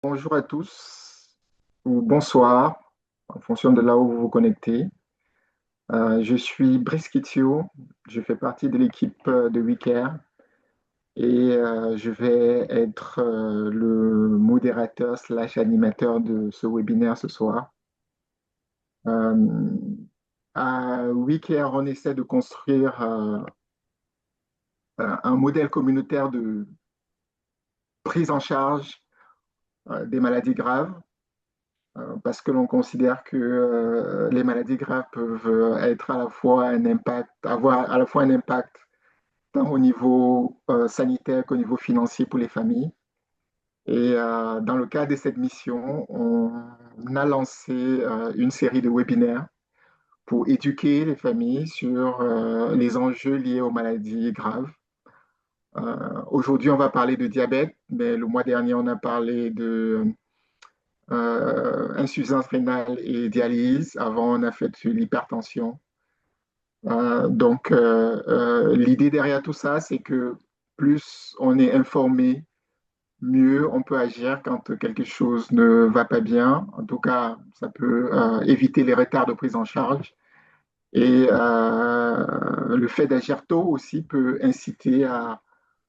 Bonjour à tous ou bonsoir en fonction de là où vous vous connectez. Je suis Brice Kitio, je fais partie de l'équipe de WeCare et je vais être le modérateur slash animateur de ce webinaire ce soir. Euh, à WeCare, on essaie de construire un modèle communautaire de prise en charge des maladies graves parce que l'on considère que les maladies graves peuvent être à la fois un impact, avoir à la fois un impact tant au niveau sanitaire qu'au niveau financier pour les familles. Et dans le cadre de cette mission, on a lancé une série de webinaires pour éduquer les familles sur les enjeux liés aux maladies graves. Aujourd'hui, on va parler de diabète, mais le mois dernier, on a parlé de insuffisance rénale et dialyse. Avant, on a fait sur l'hypertension. L'idée derrière tout ça, c'est que plus on est informé, mieux on peut agir quand quelque chose ne va pas bien. En tout cas, ça peut éviter les retards de prise en charge. Et le fait d'agir tôt aussi peut inciter à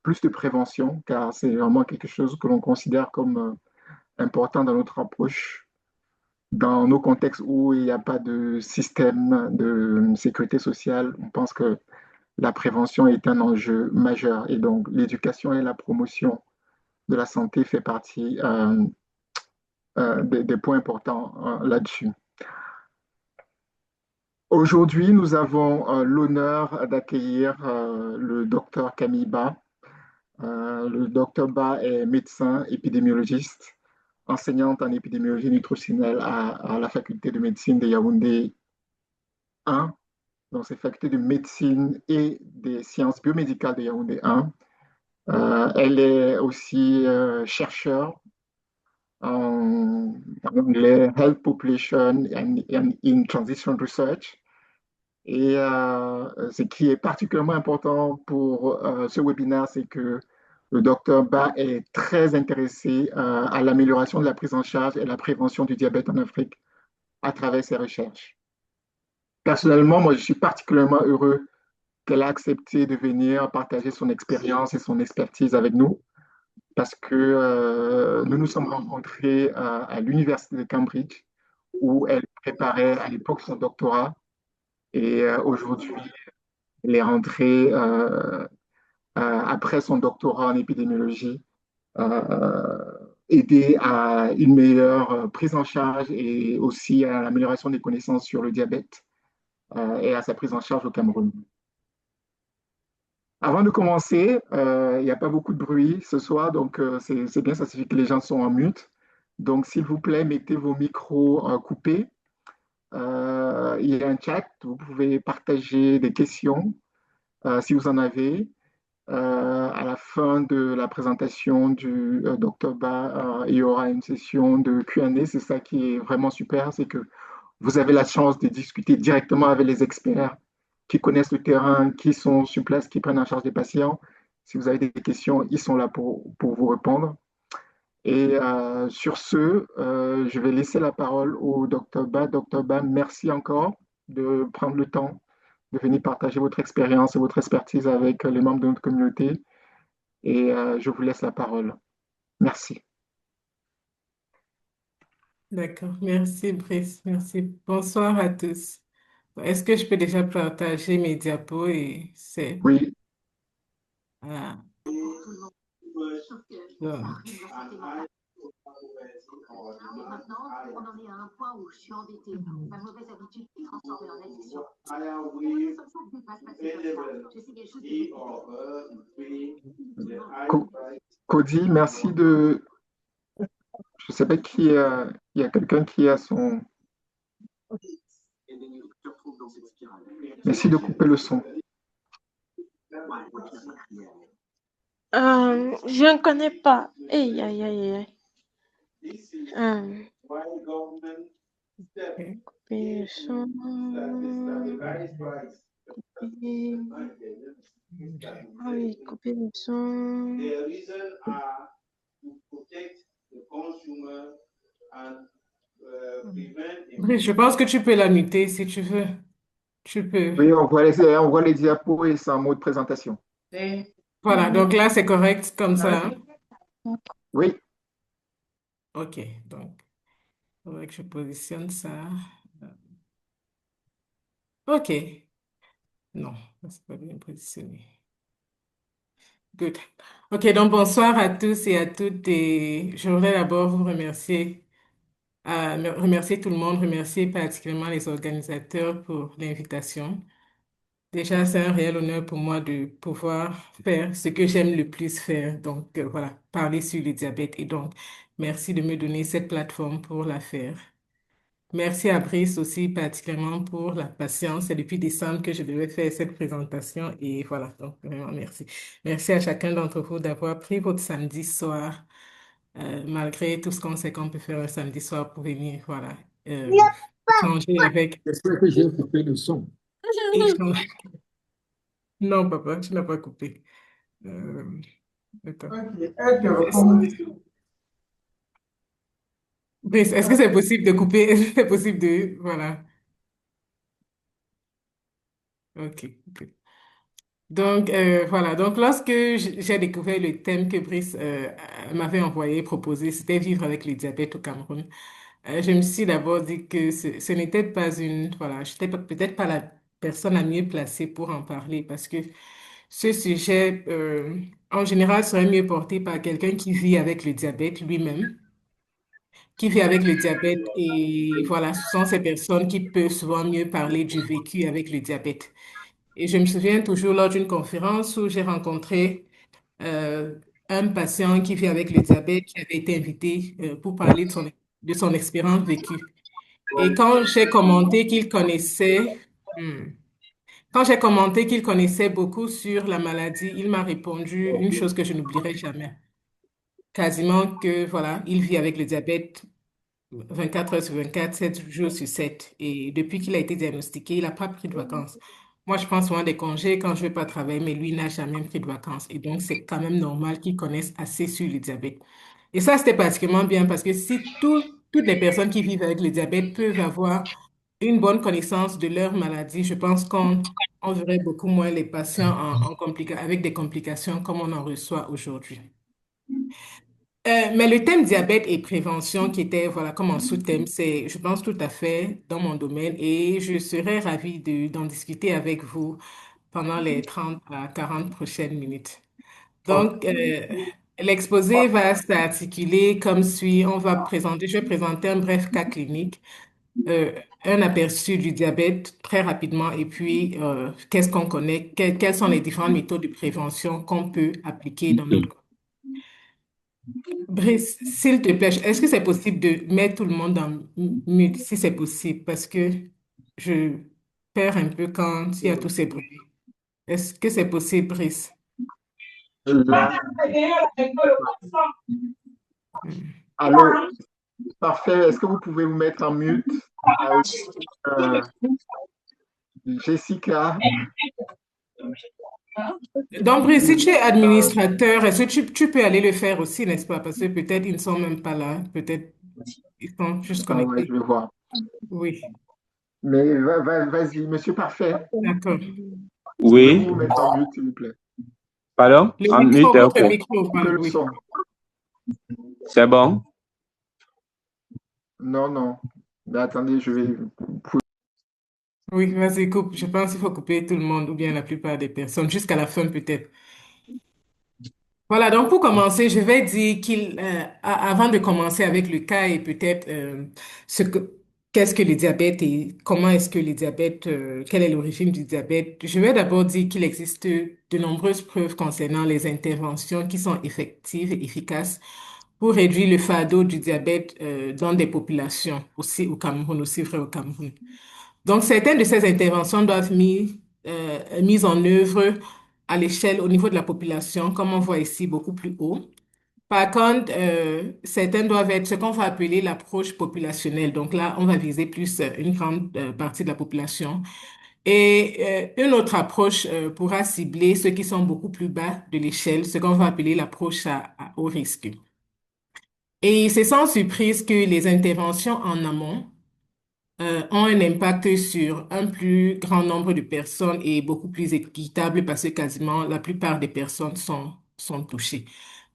plus de prévention, car c'est vraiment quelque chose que l'on considère comme important dans notre approche dans nos contextes où il n'y a pas de système de sécurité sociale. On pense que la prévention est un enjeu majeur et donc l'éducation et la promotion de la santé fait partie des points importants là-dessus. Aujourd'hui, nous avons l'honneur d'accueillir le docteur Camille Ba. Le docteur Ba est médecin épidémiologiste, enseignante en épidémiologie nutritionnelle à la faculté de médecine de Yaoundé 1. Donc, c'est faculté de médecine et des sciences biomédicales de Yaoundé 1. Elle est aussi chercheure en anglais Health Population and in Transition Research. Et ce qui est particulièrement important pour ce webinaire, c'est que le docteur Ba est très intéressé à l'amélioration de la prise en charge et la prévention du diabète en Afrique à travers ses recherches. Personnellement, moi, je suis particulièrement heureux qu'elle a accepté de venir partager son expérience et son expertise avec nous parce que nous nous sommes rencontrés à l'Université de Cambridge où elle préparait à l'époque son doctorat et aujourd'hui, elle est rentrée après son doctorat en épidémiologie, euh, aider à une meilleure prise en charge et aussi à l'amélioration des connaissances sur le diabète et à sa prise en charge au Cameroun. Avant de commencer, il n'y a pas beaucoup de bruit ce soir, donc c'est bien, ça signifie que les gens sont en mute. Donc, s'il vous plaît, mettez vos micros coupés. Il y a un chat, vous pouvez partager des questions si vous en avez. À la fin de la présentation du Dr. Ba, il y aura une session de Q&A. C'est ça qui est vraiment super, c'est que vous avez la chance de discuter directement avec les experts qui connaissent le terrain, qui sont sur place, qui prennent en charge les patients. Si vous avez des questions, ils sont là pour vous répondre. Et sur ce, je vais laisser la parole au Dr. Ba. Dr. Ba, merci encore de prendre le temps de venir partager votre expérience et votre expertise avec les membres de notre communauté. Et je vous laisse la parole. Merci. D'accord, merci Brice, merci. Bonsoir à tous. Est-ce que je peux déjà partager mes diapos et c'est... Oui, Voilà. Donc, Co- Cody, merci de... Je ne sais pas qui il y a quelqu'un qui a son... Merci de couper le son. Je ne connais pas. Aïe, aïe, aïe, aïe. ok. Couper le son. Ah oui, couper le son. Brice, je pense que tu peux la muter si tu veux. Tu peux. Oui, on voit les diapos et c'est en mode présentation. Voilà, donc là, c'est correct comme ça, hein? Oui, OK, donc, il faudrait que je positionne ça. OK. Non, c'est pas bien positionné. Good. OK, donc bonsoir à tous et à toutes. Et je voudrais d'abord vous remercier, remercier tout le monde, remercier particulièrement les organisateurs pour l'invitation. Déjà, c'est un réel honneur pour moi de pouvoir faire ce que j'aime le plus faire. Donc, voilà, parler sur le diabète. Et donc, merci de me donner cette plateforme pour la faire. Merci à Brice aussi particulièrement pour la patience. C'est depuis décembre que je devais faire cette présentation et voilà, donc vraiment merci. Merci à chacun d'entre vous d'avoir pris votre samedi soir, malgré tout ce qu'on sait qu'on peut faire un samedi soir pour venir, voilà, euh, échanger avec, J'espère que j'ai coupé le son. échanger. Non, papa, tu n'as pas coupé. Euh, attends. Brice, est-ce que c'est possible de couper? Est-ce que c'est possible de, voilà, ok. Ok. Donc, voilà. Donc, lorsque j'ai découvert le thème que Brice m'avait envoyé, proposé, c'était vivre avec le diabète au Cameroun. Je me suis d'abord dit que ce n'était pas une, voilà, je n'étais peut-être pas la personne la mieux placée pour en parler parce que ce sujet, en général, serait mieux porté par quelqu'un qui vit avec le diabète lui-même, qui vit avec le diabète et voilà, ce sont ces personnes qui peuvent souvent mieux parler du vécu avec le diabète. Et je me souviens toujours lors d'une conférence où j'ai rencontré euh, un patient qui vit avec le diabète qui avait été invité pour parler de son expérience vécue. Et hmm, quand j'ai commenté qu'il connaissait beaucoup sur la maladie, il m'a répondu une chose que je n'oublierai jamais. Quasiment que, voilà, il vit avec le diabète 24 heures sur 24, 7 jours sur 7. Et depuis qu'il a été diagnostiqué, il n'a pas pris de vacances. Moi, je prends souvent des congés quand je ne vais pas travailler, mais lui n'a jamais pris de vacances. Et donc, c'est quand même normal qu'il connaisse assez sur le diabète. Et ça, c'était particulièrement bien parce que si toutes les personnes qui vivent avec le diabète peuvent avoir une bonne connaissance de leur maladie, je pense qu'on verrait beaucoup moins les patients avec des complications comme on en reçoit aujourd'hui. Mais le thème diabète et prévention qui était, voilà, comme un sous-thème, c'est, je pense, tout à fait dans mon domaine et je serais ravie d'en discuter avec vous pendant les 30 à 40 prochaines minutes. ok. Donc, l'exposé va s'articuler comme suit. Je vais présenter un bref cas clinique, euh, un aperçu du diabète très rapidement et puis qu'est-ce qu'on connaît, quelles sont les différentes méthodes de prévention qu'on peut appliquer dans notre. Brice, s'il te plaît, est-ce que c'est possible de mettre tout le monde en mute, si c'est possible, parce que je perds un peu quand il y a tous ces bruits. Est-ce que c'est possible, Brice? Là, Hmm. allô, parfait. Est-ce que vous pouvez vous mettre en mute? Euh, Jessica, Donc, Brice, si tu es administrateur, est-ce que tu peux aller le faire aussi, n'est-ce pas? Parce que peut-être ils ne sont même pas là, peut-être ils sont juste ah ouais, connectés. je vais voir. Oui, Mais vas-y, monsieur Parfait, d'accord. Oui, pouvez-vous vous mettre en mute, s'il vous plaît? pardon? Le En micro, mute, votre ok. micro, Que voilà, le oui. son. C'est bon? Non, non. Mais attendez, je vais. Oui, vas-y, coupe. Je pense qu'il faut couper tout le monde ou bien la plupart des personnes, jusqu'à la fin peut-être. Voilà, donc pour commencer, je vais dire avant de commencer avec le cas et peut-être ce que, qu'est-ce que le diabète et comment est-ce que le diabète, quelle est l'origine du diabète, je vais d'abord dire qu'il existe de nombreuses preuves concernant les interventions qui sont effectives et efficaces pour réduire le fardeau du diabète dans des populations, aussi au Cameroun, aussi vrai au Cameroun. Donc, certaines de ces interventions doivent être mises en œuvre à l'échelle, au niveau de la population, comme on voit ici, beaucoup plus haut. Par contre, certaines doivent être ce qu'on va appeler l'approche populationnelle. Donc là, on va viser plus une grande partie de la population. Et une autre approche pourra cibler ceux qui sont beaucoup plus bas de l'échelle, ce qu'on va appeler l'approche à haut risque. Et c'est sans surprise que les interventions en amont ont un impact sur un plus grand nombre de personnes et beaucoup plus équitable parce que quasiment la plupart des personnes sont touchées.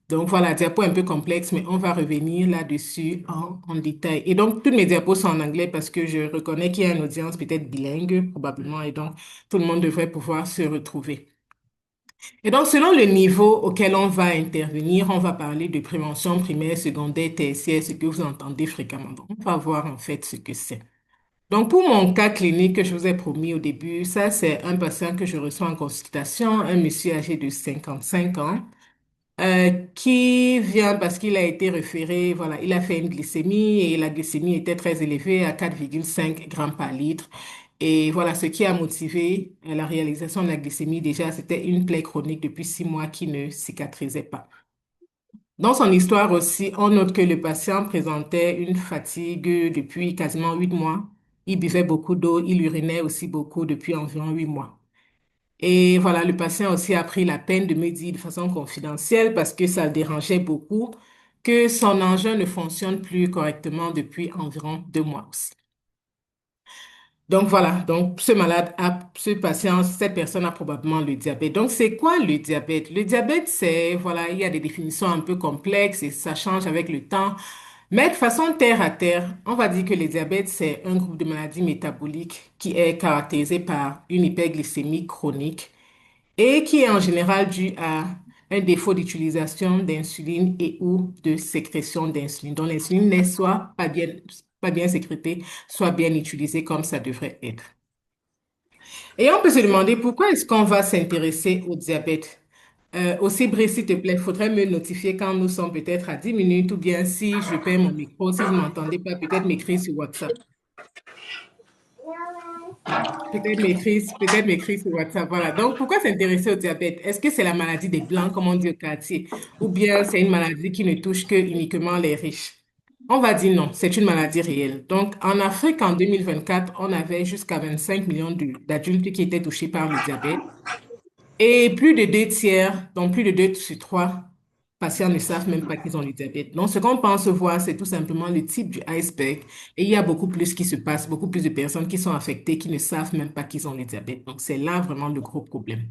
Donc voilà, diapo un peu complexe, mais on va revenir là-dessus en détail. Et donc, toutes mes diapos sont en anglais parce que je reconnais qu'il y a une audience peut-être bilingue, probablement, et donc tout le monde devrait pouvoir se retrouver. Et donc, selon le niveau auquel on va intervenir, on va parler de prévention primaire, secondaire, tertiaire, ce que vous entendez fréquemment. Donc, on va voir en fait ce que c'est. Donc, pour mon cas clinique que je vous ai promis au début, ça, c'est un patient que je reçois en consultation, un monsieur âgé de 55 ans, qui vient parce qu'il a été référé, voilà, il a fait une glycémie et la glycémie était très élevée à 4,5 grammes par litre. Et voilà, ce qui a motivé la réalisation de la glycémie, déjà, c'était une plaie chronique depuis 6 mois qui ne cicatrisait pas. Dans son histoire aussi, on note que le patient présentait une fatigue depuis quasiment 8 mois. Il buvait beaucoup d'eau, il urinait aussi beaucoup depuis environ 8 mois. Et voilà, le patient aussi a pris la peine de me dire de façon confidentielle parce que ça le dérangeait beaucoup que son engin ne fonctionne plus correctement depuis environ 2 mois aussi. Donc voilà, donc ce patient, cette personne a probablement le diabète. Donc c'est quoi le diabète? Le diabète, c'est, voilà, il y a des définitions un peu complexes et ça change avec le temps. Mais de façon terre à terre, on va dire que le diabète, c'est un groupe de maladies métaboliques qui est caractérisé par une hyperglycémie chronique et qui est en général dû à un défaut d'utilisation d'insuline et ou de sécrétion d'insuline. Donc l'insuline n'est soit pas bien sécrétée, soit bien utilisée comme ça devrait être. Et on peut se demander pourquoi est-ce qu'on va s'intéresser au diabète. Aussi, Brice, s'il te plaît, il faudrait me notifier quand nous sommes peut-être à 10 minutes ou bien si je perds mon micro, si vous ne m'entendez pas, peut-être m'écrire sur WhatsApp. Peut-être m'écrire sur WhatsApp. Voilà. Donc, pourquoi s'intéresser au diabète? Est-ce que c'est la maladie des Blancs, comme on dit au quartier, ou bien c'est une maladie qui ne touche que uniquement les riches? On va dire non, c'est une maladie réelle. Donc, en Afrique, en 2024, on avait jusqu'à 25 millions d'adultes qui étaient touchés par le diabète. Et plus de 2 tiers, donc plus de 2 sur 3 patients ne savent même pas qu'ils ont le diabète. Donc, ce qu'on pense voir, c'est tout simplement le type du iceberg. Et il y a beaucoup plus qui se passe, beaucoup plus de personnes qui sont affectées, qui ne savent même pas qu'ils ont le diabète. Donc, c'est là vraiment le gros problème.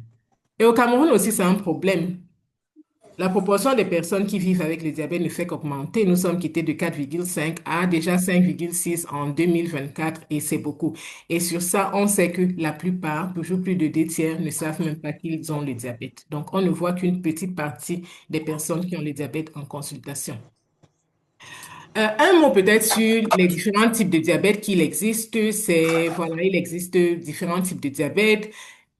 Et au Cameroun aussi, c'est un problème. La proportion des personnes qui vivent avec le diabète ne fait qu'augmenter. Nous sommes quittés de 4,5 à déjà 5,6 en 2024 et c'est beaucoup. Et sur ça, on sait que la plupart, toujours plus de 2 tiers, ne savent même pas qu'ils ont le diabète. Donc, on ne voit qu'une petite partie des personnes qui ont le diabète en consultation. Un mot peut-être sur les différents types de diabète qu'il existe. C'est, voilà, il existe différents types de diabète.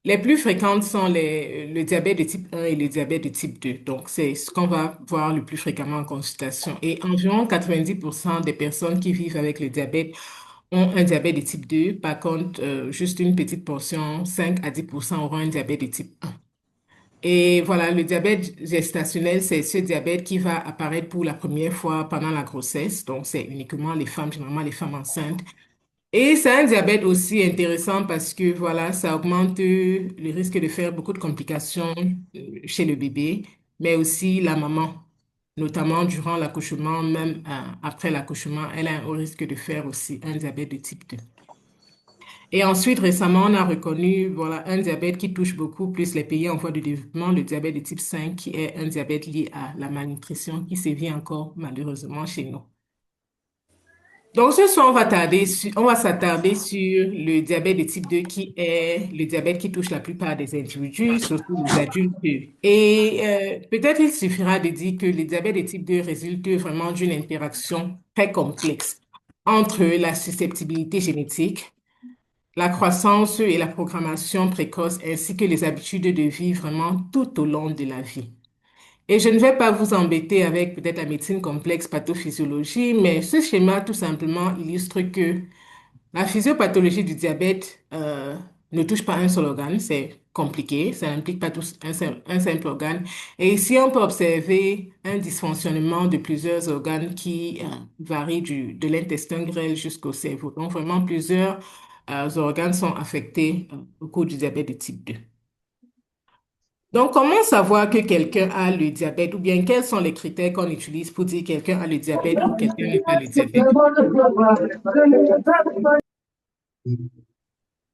Les plus fréquentes sont le diabète de type 1 et le diabète de type 2. Donc, c'est ce qu'on va voir le plus fréquemment en consultation. Et environ 90% des personnes qui vivent avec le diabète ont un diabète de type 2. Par contre, juste une petite portion, 5 à 10% auront un diabète de type 1. Et voilà, le diabète gestationnel, c'est ce diabète qui va apparaître pour la première fois pendant la grossesse. Donc, c'est uniquement les femmes, généralement les femmes enceintes. Et c'est un diabète aussi intéressant parce que voilà, ça augmente le risque de faire beaucoup de complications chez le bébé, mais aussi la maman, notamment durant l'accouchement, même après l'accouchement, elle a un haut risque de faire aussi un diabète de type 2. Et ensuite, récemment, on a reconnu voilà, un diabète qui touche beaucoup plus les pays en voie de développement, le diabète de type 5, qui est un diabète lié à la malnutrition qui sévit encore malheureusement chez nous. Donc, ce soir, on va s'attarder sur le diabète de type 2 qui est le diabète qui touche la plupart des individus, surtout les adultes. Et peut-être il suffira de dire que le diabète de type 2 résulte vraiment d'une interaction très complexe entre la susceptibilité génétique, la croissance et la programmation précoce, ainsi que les habitudes de vie vraiment tout au long de la vie. Et je ne vais pas vous embêter avec peut-être la médecine complexe, pathophysiologie, mais ce schéma tout simplement illustre que la physiopathologie du diabète ne touche pas un seul organe, c'est compliqué, ça n'implique pas tous un simple organe. Et ici, on peut observer un dysfonctionnement de plusieurs organes qui varie de l'intestin grêle jusqu'au cerveau. Donc vraiment, plusieurs organes sont affectés au cours du diabète de type 2. Donc, comment savoir que quelqu'un a le diabète ou bien quels sont les critères qu'on utilise pour dire quelqu'un a le diabète ou quelqu'un n'a pas le diabète?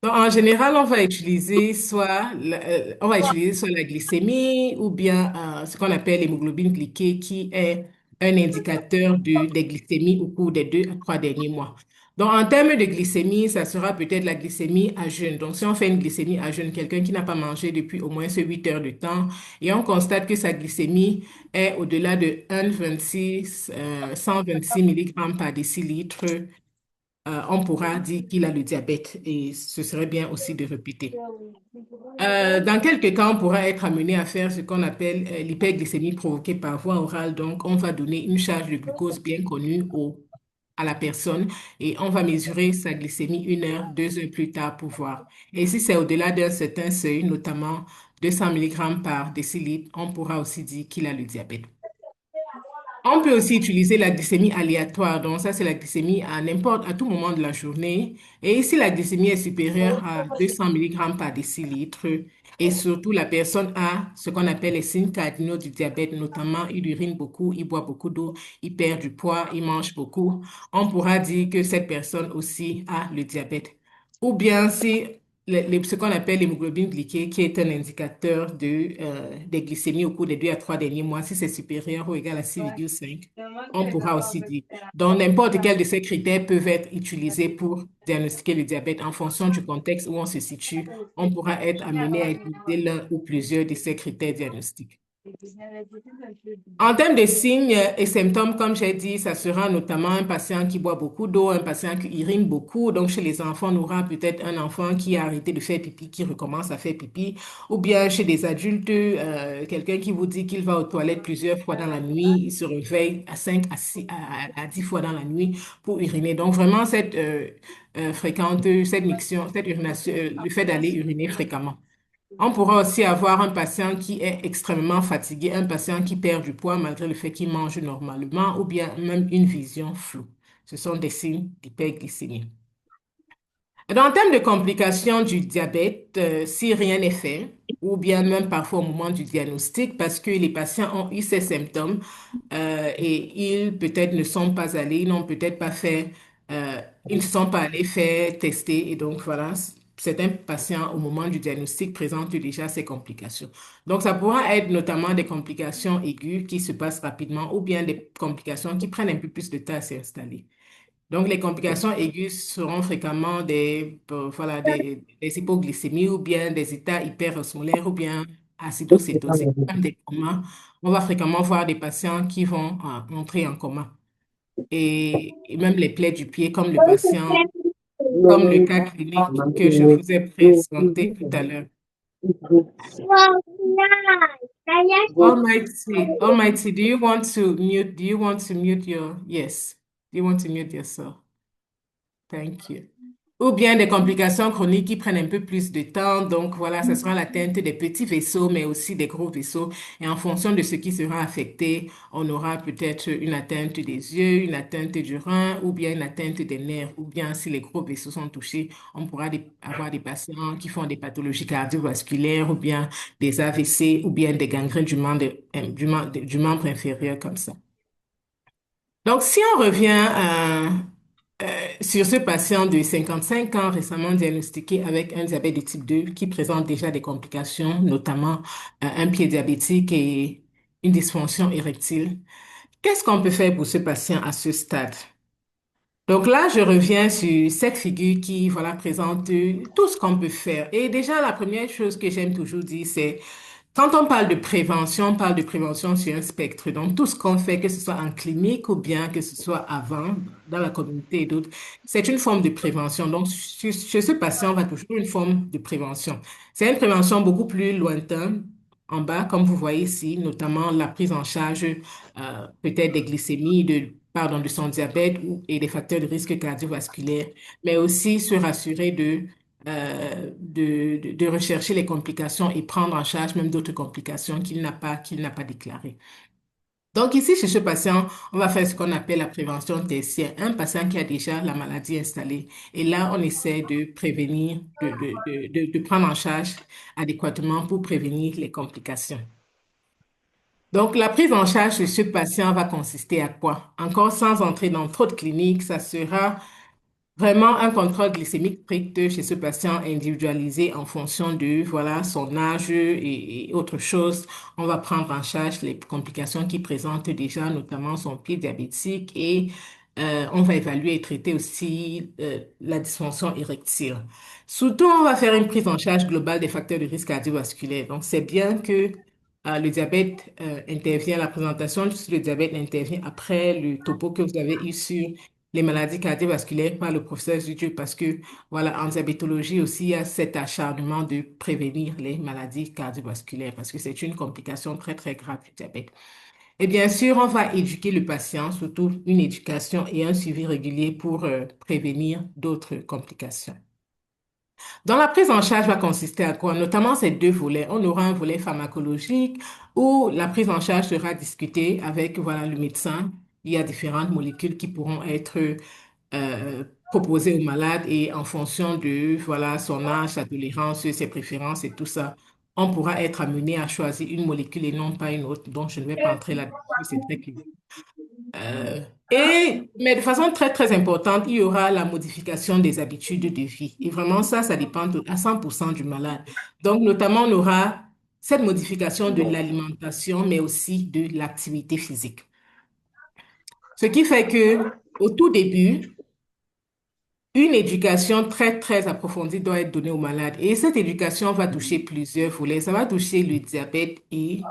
Donc, en général, on va utiliser soit la glycémie ou bien ce qu'on appelle l'hémoglobine glyquée, qui est un indicateur des glycémies au cours des 2 à 3 derniers mois. Donc, en termes de glycémie, ça sera peut-être la glycémie à jeûne. Donc, si on fait une glycémie à jeûne, quelqu'un qui n'a pas mangé depuis au moins ces 8 heures de temps, et on constate que sa glycémie est au-delà de 1,26 mg par décilitre, on pourra dire qu'il a le diabète et ce serait bien aussi de répéter. Dans quelques cas, on pourra être amené à faire ce qu'on appelle l'hyperglycémie provoquée par voie orale. Donc, on va donner une charge de glucose bien connue à la personne et on va mesurer sa glycémie 1 heure, 2 heures plus tard pour voir. Et si c'est au-delà d'un certain seuil, notamment 200 mg par décilitre, on pourra aussi dire qu'il a le diabète. On peut aussi utiliser la glycémie aléatoire. Donc, ça, c'est la glycémie à tout moment de la journée. Et ici, la glycémie est supérieure à 200 mg par décilitre. Et surtout, la personne a ce qu'on appelle les signes cardinaux du diabète, notamment il urine beaucoup, il boit beaucoup d'eau, il perd du poids, il mange beaucoup. On pourra dire que cette personne aussi a le diabète. Ou bien si ce qu'on appelle l'hémoglobine glyquée, qui est un indicateur des glycémies au cours des 2 à 3 derniers mois, si c'est supérieur ou égal à 6,5, on pourra aussi dire. Donc, n'importe quel de ces critères peuvent être utilisés pour diagnostiquer le diabète en fonction du contexte où on se situe. On pourra être amené à utiliser l'un ou plusieurs de ces critères diagnostiques. En termes de signes et symptômes, comme j'ai dit, ça sera notamment un patient qui boit beaucoup d'eau, un patient qui urine beaucoup. Donc, chez les enfants, on aura peut-être un enfant qui a arrêté de faire pipi, qui recommence à faire pipi. Ou bien chez des adultes, quelqu'un qui vous dit qu'il va aux toilettes plusieurs fois dans la nuit, il se réveille à 5 à 6, à 10 fois dans la nuit pour uriner. Donc, vraiment, cette miction, cette urination, le fait d'aller uriner fréquemment. On pourra aussi avoir un patient qui est extrêmement fatigué, un patient qui perd du poids malgré le fait qu'il mange normalement, ou bien même une vision floue. Ce sont des signes d'hyperglycémie. Dans le terme de complications du diabète, si rien n'est fait, ou bien même parfois au moment du diagnostic, parce que les patients ont eu ces symptômes et ils peut-être ne sont pas allés, ils n'ont peut-être pas fait, euh, ils ne sont pas allés faire tester, et donc voilà, certains patients au moment du diagnostic présentent déjà ces complications. Donc ça pourra être notamment des complications aiguës qui se passent rapidement, ou bien des complications qui prennent un peu plus de temps à s'installer. Donc, les complications aiguës seront fréquemment voilà, des hypoglycémies ou bien des états hyperosmolaires ou bien acidocétosiques, comme des comas. On va fréquemment voir des patients qui vont entrer en coma. Et même les plaies du pied, comme le cas clinique que je vous ai présenté tout à l'heure. Almighty, do you want to mute yes. Do you want to mute yourself? Thank you. Ou bien des complications chroniques qui prennent un peu plus de temps. Donc voilà, ce sera l'atteinte des petits vaisseaux, mais aussi des gros vaisseaux. Et en fonction de ce qui sera affecté, on aura peut-être une atteinte des yeux, une atteinte du rein, ou bien une atteinte des nerfs. Ou bien si les gros vaisseaux sont touchés, on pourra avoir des patients qui font des pathologies cardiovasculaires, ou bien des AVC, ou bien des gangrènes du membre inférieur comme ça. Donc, si on revient sur ce patient de 55 ans récemment diagnostiqué avec un diabète de type 2 qui présente déjà des complications, notamment un pied diabétique et une dysfonction érectile, qu'est-ce qu'on peut faire pour ce patient à ce stade? Donc là, je reviens sur cette figure qui, voilà, présente tout ce qu'on peut faire. Et déjà, la première chose que j'aime toujours dire, c'est quand on parle de prévention sur un spectre. Donc, tout ce qu'on fait, que ce soit en clinique ou bien que ce soit avant, dans la communauté et d'autres, c'est une forme de prévention. Donc, chez ce patient, on va toujours une forme de prévention. C'est une prévention beaucoup plus lointaine, en bas, comme vous voyez ici, notamment la prise en charge peut-être des glycémies, de son diabète et des facteurs de risque cardiovasculaire, mais aussi se rassurer de rechercher les complications et prendre en charge même d'autres complications qu'il n'a pas déclarées. Donc ici, chez ce patient, on va faire ce qu'on appelle la prévention tertiaire. Un patient qui a déjà la maladie installée. Et là, on essaie de prévenir, de prendre en charge adéquatement pour prévenir les complications. Donc, la prise en charge de ce patient va consister à quoi? Encore sans entrer dans trop de cliniques, ça sera vraiment un contrôle glycémique strict chez ce patient individualisé en fonction de voilà son âge et autre chose. On va prendre en charge les complications qu'il présente déjà, notamment son pied diabétique et on va évaluer et traiter aussi la dysfonction érectile. Surtout, on va faire une prise en charge globale des facteurs de risque cardiovasculaire. Donc, c'est bien que le diabète intervient, la présentation sur le diabète intervient après le topo que vous avez eu sur les maladies cardiovasculaires par le professeur Zudieu parce que, voilà, en diabétologie aussi, il y a cet acharnement de prévenir les maladies cardiovasculaires parce que c'est une complication très, très grave du diabète. Et bien sûr, on va éduquer le patient, surtout une éducation et un suivi régulier pour prévenir d'autres complications. Dans la prise en charge va consister à quoi? Notamment ces deux volets. On aura un volet pharmacologique où la prise en charge sera discutée avec voilà, le médecin. Il y a différentes molécules qui pourront être proposées au malade et en fonction de voilà, son âge, sa tolérance, ses préférences et tout ça, on pourra être amené à choisir une molécule et non pas une autre. Donc, je ne vais pas entrer là-dessus, c'est très clair. Euh, mais de façon très, très importante, il y aura la modification des habitudes de vie. Et vraiment, ça dépend à 100% du malade. Donc, notamment, on aura cette modification de l'alimentation, mais aussi de l'activité physique. Ce qui fait que, au tout début, une éducation très, très approfondie doit être donnée aux malades. Et cette éducation va toucher plusieurs volets. Ça va toucher le diabète et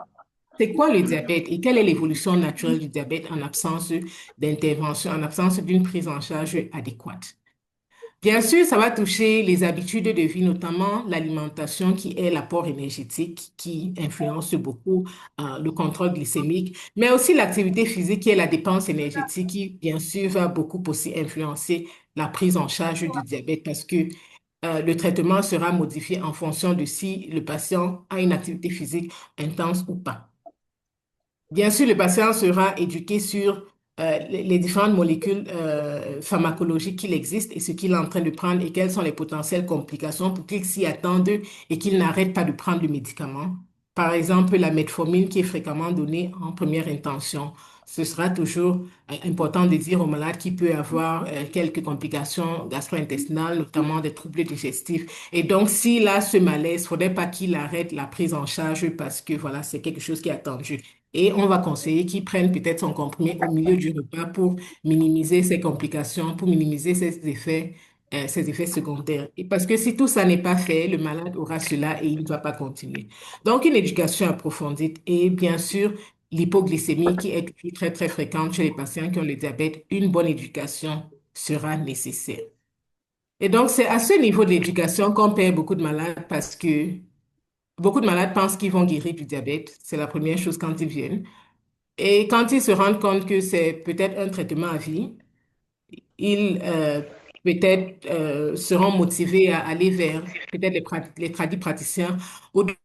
c'est quoi le diabète et quelle est l'évolution naturelle du diabète en absence d'intervention, en absence d'une prise en charge adéquate? Bien sûr, ça va toucher les habitudes de vie, notamment l'alimentation qui est l'apport énergétique qui influence beaucoup le contrôle glycémique, mais aussi l'activité physique qui est la dépense énergétique qui, bien sûr, va beaucoup aussi influencer la prise en charge du diabète parce que le traitement sera modifié en fonction de si le patient a une activité physique intense ou pas. Bien sûr, le patient sera éduqué sur les différentes molécules pharmacologiques qu'il existe et ce qu'il est en train de prendre et quelles sont les potentielles complications pour qu'il s'y attende et qu'il n'arrête pas de prendre le médicament. Par exemple, la metformine qui est fréquemment donnée en première intention. Ce sera toujours important de dire au malade qu'il peut avoir quelques complications gastro-intestinales, notamment des troubles digestifs. Et donc, s'il a ce malaise, il ne faudrait pas qu'il arrête la prise en charge parce que voilà, c'est quelque chose qui est attendu. Et on va conseiller qu'ils prennent peut-être son comprimé au milieu du repas pour minimiser ses complications, pour minimiser ses effets secondaires. Et parce que si tout ça n'est pas fait, le malade aura cela et il ne va pas continuer. Donc, une éducation approfondie et bien sûr, l'hypoglycémie qui est toujours très, très fréquente chez les patients qui ont le diabète, une bonne éducation sera nécessaire. Et donc, c'est à ce niveau de l'éducation qu'on perd beaucoup de malades parce que beaucoup de malades pensent qu'ils vont guérir du diabète. C'est la première chose quand ils viennent. Et quand ils se rendent compte que c'est peut-être un traitement à vie, ils peut-être seront motivés à aller vers peut-être les tradis praticiens ou des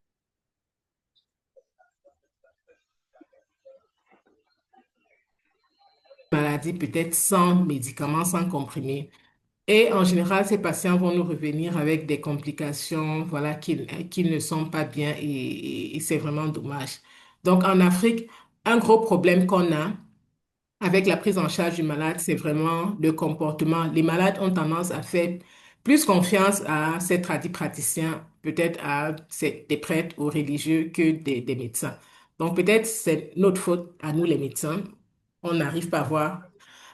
maladies peut-être sans médicaments, sans comprimés. Et en général, ces patients vont nous revenir avec des complications, voilà, qui ne sont pas bien et c'est vraiment dommage. Donc en Afrique, un gros problème qu'on a, avec la prise en charge du malade, c'est vraiment le comportement. Les malades ont tendance à faire plus confiance à ces praticiens, peut-être des prêtres ou religieux que des médecins. Donc peut-être c'est notre faute à nous les médecins. On n'arrive pas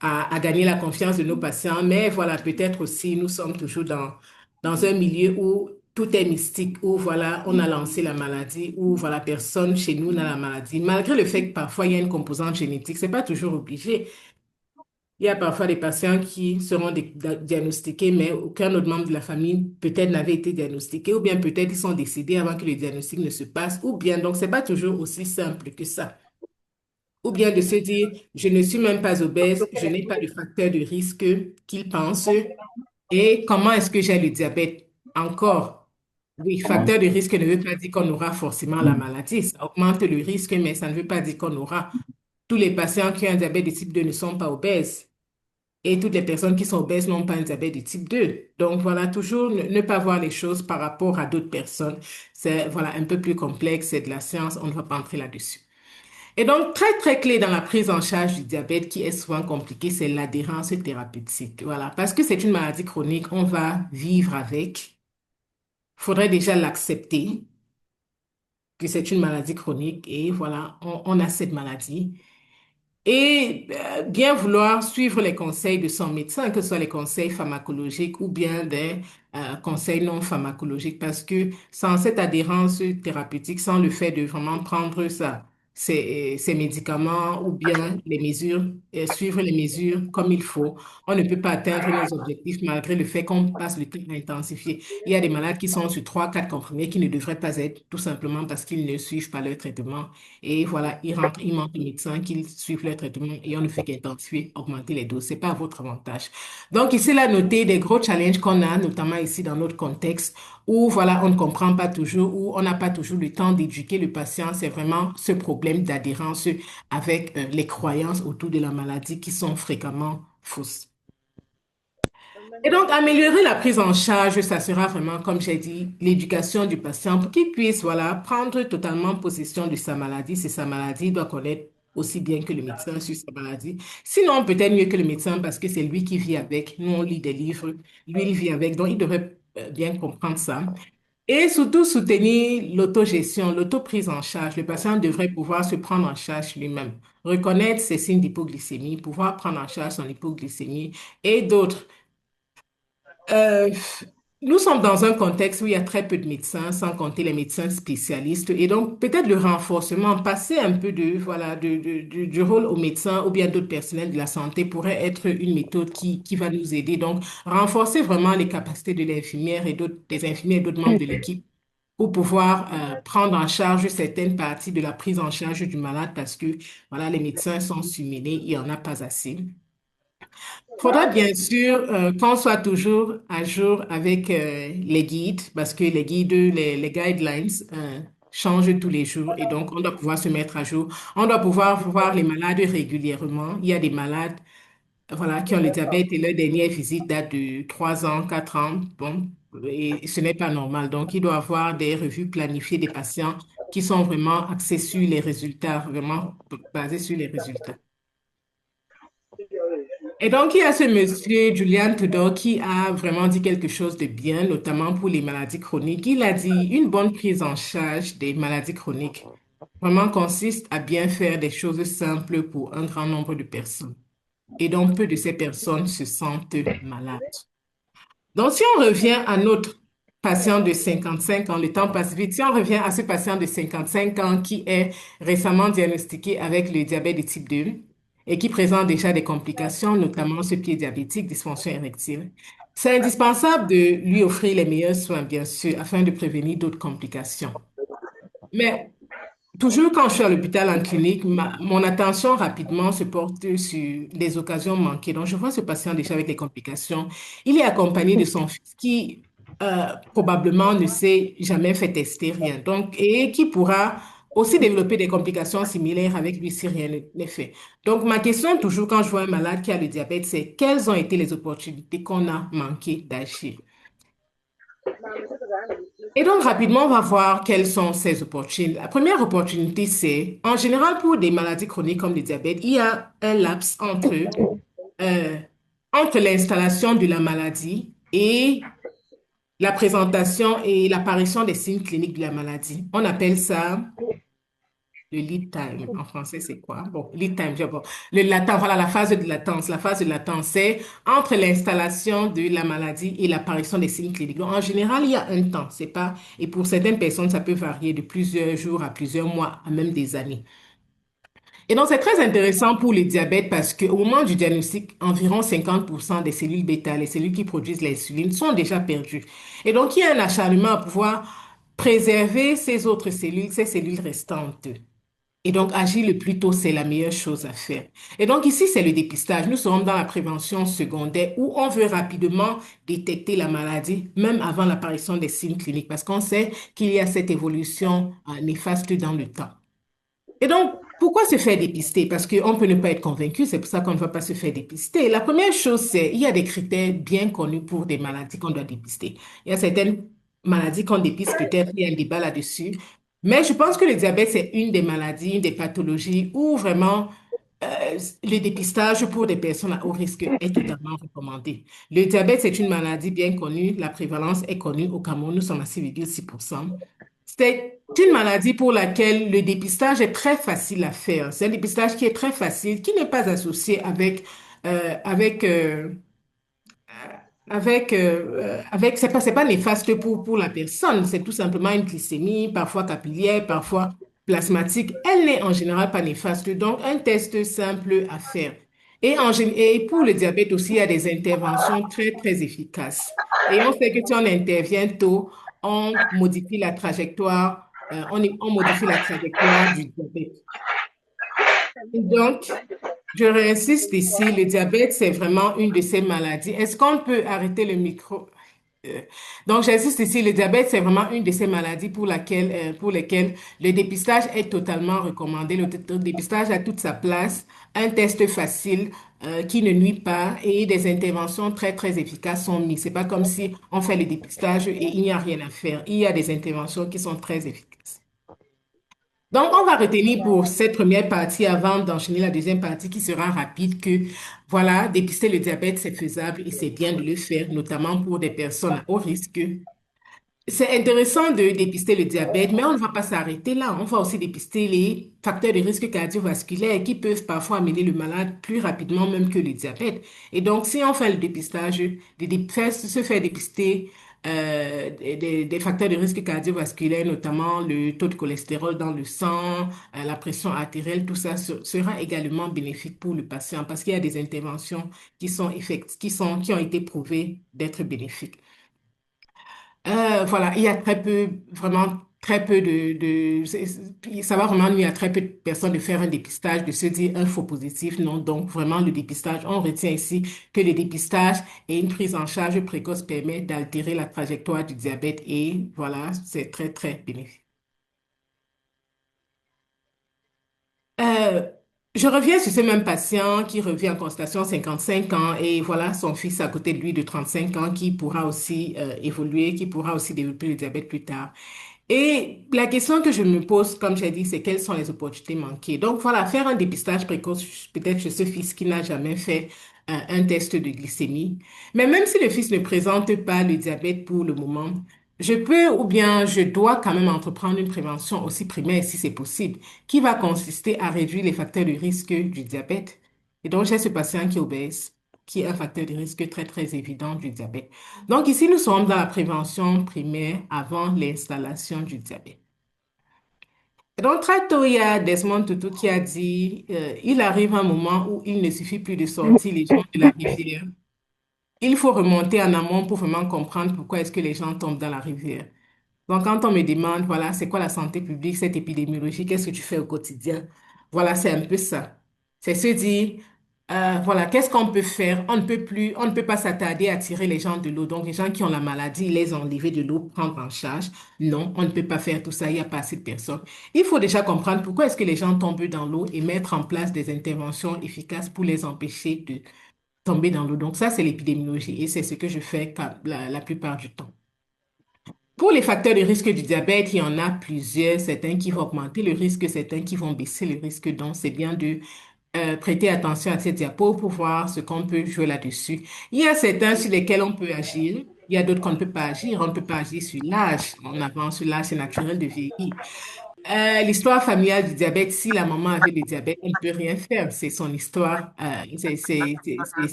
à gagner la confiance de nos patients, mais voilà, peut-être aussi nous sommes toujours dans un milieu où tout est mystique, où voilà, on a lancé la maladie, où voilà, personne chez nous n'a la maladie. Malgré le fait que parfois il y a une composante génétique, c'est pas toujours obligé. Il y a parfois des patients qui seront diagnostiqués, mais aucun autre membre de la famille peut-être n'avait été diagnostiqué, ou bien peut-être ils sont décédés avant que le diagnostic ne se passe, ou bien, donc c'est pas toujours aussi simple que ça. Ou bien de se dire, je ne suis même pas obèse, je n'ai pas de facteur de risque qu'ils pensent. Et comment est-ce que j'ai le diabète? Encore, oui, facteur de risque ne veut pas dire qu'on aura forcément la maladie. Ça augmente le risque, mais ça ne veut pas dire qu'on aura. tous les patients qui ont un diabète de type 2 ne sont pas obèses. Et toutes les personnes qui sont obèses n'ont pas un diabète de type 2. Donc voilà, toujours ne pas voir les choses par rapport à d'autres personnes. C'est voilà, un peu plus complexe, c'est de la science, on ne va pas entrer là-dessus. Et donc, très, très clé dans la prise en charge du diabète qui est souvent compliquée, c'est l'adhérence thérapeutique. Voilà, parce que c'est une maladie chronique, on va vivre avec. Il faudrait déjà l'accepter que c'est une maladie chronique et voilà, on a cette maladie. Et bien vouloir suivre les conseils de son médecin, que ce soit les conseils pharmacologiques ou bien des conseils non pharmacologiques, parce que sans cette adhérence thérapeutique, sans le fait de vraiment prendre ça, ces médicaments ou bien les mesures, suivre les mesures comme il faut, on ne peut pas atteindre nos objectifs malgré le fait qu'on passe le temps à intensifier. Il y a des malades qui sont sur 3, 4 comprimés qui ne devraient pas être tout simplement parce qu'ils ne suivent pas leur traitement. Et voilà, ils rentrent, ils manquent de médecins qui suivent leur traitement et on ne fait qu'intensifier, augmenter les doses. C'est pas à votre avantage. Donc, ici, là, noter des gros challenges qu'on a, notamment ici dans notre contexte, où voilà, on ne comprend pas toujours, où on n'a pas toujours le temps d'éduquer le patient. C'est vraiment ce problème d'adhérence avec les croyances autour de la maladie qui sont fréquemment fausses. Et donc, améliorer la prise en charge, ça sera vraiment, comme j'ai dit, l'éducation du patient pour qu'il puisse, voilà, prendre totalement possession de sa maladie. Si sa maladie, il doit connaître aussi bien que le médecin sur sa maladie. Sinon, peut-être mieux que le médecin parce que c'est lui qui vit avec. Nous, on lit des livres, lui, il vit avec. Donc, il devrait bien comprendre ça. Et surtout, soutenir l'autogestion, l'autoprise en charge. Le patient devrait pouvoir se prendre en charge lui-même, reconnaître ses signes d'hypoglycémie, pouvoir prendre en charge son hypoglycémie et d'autres. Euh, Nous sommes dans un contexte où il y a très peu de médecins, sans compter les médecins spécialistes. Et donc, peut-être le renforcement, passer un peu voilà, du rôle aux médecins ou bien d'autres personnels de la santé pourrait être une méthode qui va nous aider. Donc, renforcer vraiment les capacités de l'infirmière et des infirmiers et d'autres membres de l'équipe pour pouvoir prendre en charge certaines parties de la prise en charge du malade parce que, voilà, les médecins sont surmenés, il n'y en a pas assez. Faudra bien sûr qu'on soit toujours à jour avec les guides, parce que les guides, les guidelines changent tous les jours et donc on doit pouvoir se mettre à jour. On doit pouvoir voir les malades régulièrement. Il y a des malades voilà, qui ont le diabète et leur dernière visite date de 3 ans, 4 ans. Bon, et ce n'est pas normal. Donc, il doit y avoir des revues planifiées des patients qui sont vraiment axés sur les résultats, vraiment basés sur les résultats. Et donc, il y a ce monsieur, Julian Tudor, qui a vraiment dit quelque chose de bien, notamment pour les maladies chroniques. Il a dit, une bonne prise en charge des maladies chroniques vraiment consiste à bien faire des choses simples pour un grand nombre de personnes. Et donc, peu de ces personnes se sentent malades. Donc, si on revient à notre patient de 55 ans, le temps passe vite, si on revient à ce patient de 55 ans qui est récemment diagnostiqué avec le diabète de type 2 et qui présente déjà des complications, notamment ce pied diabétique, dysfonction érectile, c'est indispensable de lui offrir les meilleurs soins, bien sûr, afin de prévenir d'autres complications. Mais toujours quand je suis à l'hôpital en clinique, mon attention rapidement se porte sur les occasions manquées. Donc, je vois ce patient déjà avec des complications. Il est accompagné de son fils qui probablement ne s'est jamais fait tester rien. Donc, et qui pourra aussi développer des complications similaires avec lui si rien n'est fait. Donc, ma question toujours quand je vois un malade qui a le diabète, c'est quelles ont été les opportunités qu'on a manqué d'agir? Et donc, rapidement, on va voir quelles sont ces opportunités. La première opportunité, c'est, en général, pour des maladies chroniques comme le diabète, il y a un laps euh, entre l'installation de la maladie et la présentation et l'apparition des signes cliniques de la maladie. On appelle ça le lead time. En français, c'est quoi? Bon, lead time, bon. Le latent, voilà, la phase de latence. La phase de latence, c'est entre l'installation de la maladie et l'apparition des signes cliniques. Donc, en général, il y a un temps. C'est pas, et pour certaines personnes, ça peut varier de plusieurs jours à plusieurs mois, à même des années. Et donc, c'est très intéressant pour le diabète parce qu'au moment du diagnostic, environ 50% des cellules bêta, les cellules qui produisent l'insuline, sont déjà perdues. Et donc, il y a un acharnement à pouvoir préserver ces autres cellules, ces cellules restantes. Et donc, agir le plus tôt, c'est la meilleure chose à faire. Et donc, ici, c'est le dépistage. Nous sommes dans la prévention secondaire où on veut rapidement détecter la maladie, même avant l'apparition des signes cliniques, parce qu'on sait qu'il y a cette évolution néfaste dans le temps. Et donc, Pourquoi se faire dépister? Parce qu'on peut ne pas être convaincu, c'est pour ça qu'on ne va pas se faire dépister. La première chose, c'est il y a des critères bien connus pour des maladies qu'on doit dépister. Il y a certaines maladies qu'on dépiste, peut-être il y a un débat là-dessus. Mais je pense que le diabète, c'est une des maladies, une des pathologies où vraiment le dépistage pour des personnes à haut risque est totalement recommandé. Le diabète, c'est une maladie bien connue. La prévalence est connue au Cameroun, nous sommes à 6,6%. C'est une maladie pour laquelle le dépistage est très facile à faire. C'est un dépistage qui est très facile, qui n'est pas associé euh, avec, euh, c'est pas néfaste pour la personne. C'est tout simplement une glycémie, parfois capillaire, parfois plasmatique. Elle n'est en général pas néfaste. Donc, un test simple à faire. Et pour le diabète aussi, il y a des interventions très, très efficaces. Et on sait que si on intervient tôt, on modifie la trajectoire, on modifie la trajectoire du diabète. Et donc, je réinsiste ici, le diabète, c'est vraiment une de ces maladies. Est-ce qu'on peut arrêter le micro? Euh, Donc, j'insiste ici, le diabète, c'est vraiment une de ces maladies pour lesquelles le dépistage est totalement recommandé. Le dépistage a toute sa place, un test facile qui ne nuit pas et des interventions très, très efficaces sont mises. C'est pas comme si on fait le dépistage et il n'y a rien à faire. Il y a des interventions qui sont très efficaces. Donc, on va retenir pour cette première partie avant d'enchaîner la deuxième partie qui sera rapide que, voilà, dépister le diabète, c'est faisable et c'est bien de le faire, notamment pour des personnes à haut risque. C'est intéressant de dépister le diabète, mais on ne va pas s'arrêter là. On va aussi dépister les facteurs de risque cardiovasculaire qui peuvent parfois amener le malade plus rapidement même que le diabète. Et donc, si on fait le dépistage, se faire dépister des facteurs de risque cardiovasculaire, notamment le taux de cholestérol dans le sang, la pression artérielle, tout ça sera également bénéfique pour le patient parce qu'il y a des interventions qui ont été prouvées d'être bénéfiques. Voilà, il y a très peu, vraiment très peu ça va vraiment nuire à très peu de personnes de faire un dépistage, de se dire un faux positif. Non, donc vraiment le dépistage, on retient ici que le dépistage et une prise en charge précoce permet d'altérer la trajectoire du diabète et voilà, c'est très, très bénéfique. Euh, je reviens sur ce même patient qui revient en consultation 55 ans et voilà son fils à côté de lui de 35 ans qui pourra aussi évoluer, qui pourra aussi développer le diabète plus tard. Et la question que je me pose, comme j'ai dit, c'est quelles sont les opportunités manquées. Donc voilà, faire un dépistage précoce, peut-être chez ce fils qui n'a jamais fait un test de glycémie. Mais même si le fils ne présente pas le diabète pour le moment, je peux ou bien je dois quand même entreprendre une prévention aussi primaire si c'est possible, qui va consister à réduire les facteurs de risque du diabète. Et donc j'ai ce patient qui est obèse, qui est un facteur de risque très très évident du diabète. Donc ici, nous sommes dans la prévention primaire avant l'installation du diabète. Et donc très tôt, il y a Desmond Tutu qui a dit, il arrive un moment où il ne suffit plus de sortir les gens de la rivière. Il faut remonter en amont pour vraiment comprendre pourquoi est-ce que les gens tombent dans la rivière. Donc, quand on me demande, voilà, c'est quoi la santé publique, cette épidémiologie, qu'est-ce que tu fais au quotidien? Voilà, c'est un peu ça. C'est se dire, voilà, qu'est-ce qu'on peut faire? On ne peut pas s'attarder à tirer les gens de l'eau. Donc, les gens qui ont la maladie, les enlever de l'eau, prendre en charge. Non, on ne peut pas faire tout ça, il n'y a pas assez de personnes. Il faut déjà comprendre pourquoi est-ce que les gens tombent dans l'eau et mettre en place des interventions efficaces pour les empêcher de tomber dans l'eau. Donc, ça, c'est l'épidémiologie et c'est ce que je fais la plupart du temps. Pour les facteurs de risque du diabète, il y en a plusieurs, certains qui vont augmenter le risque, certains qui vont baisser le risque. Donc, c'est bien de prêter attention à ces diapos pour voir ce qu'on peut jouer là-dessus. Il y a certains sur lesquels on peut agir. Il y a d'autres qu'on ne peut pas agir. On ne peut pas agir sur l'âge. On avance sur l'âge, c'est naturel de vieillir. L'histoire familiale du diabète, si la maman avait le diabète, elle ne peut rien faire. C'est son histoire, c'est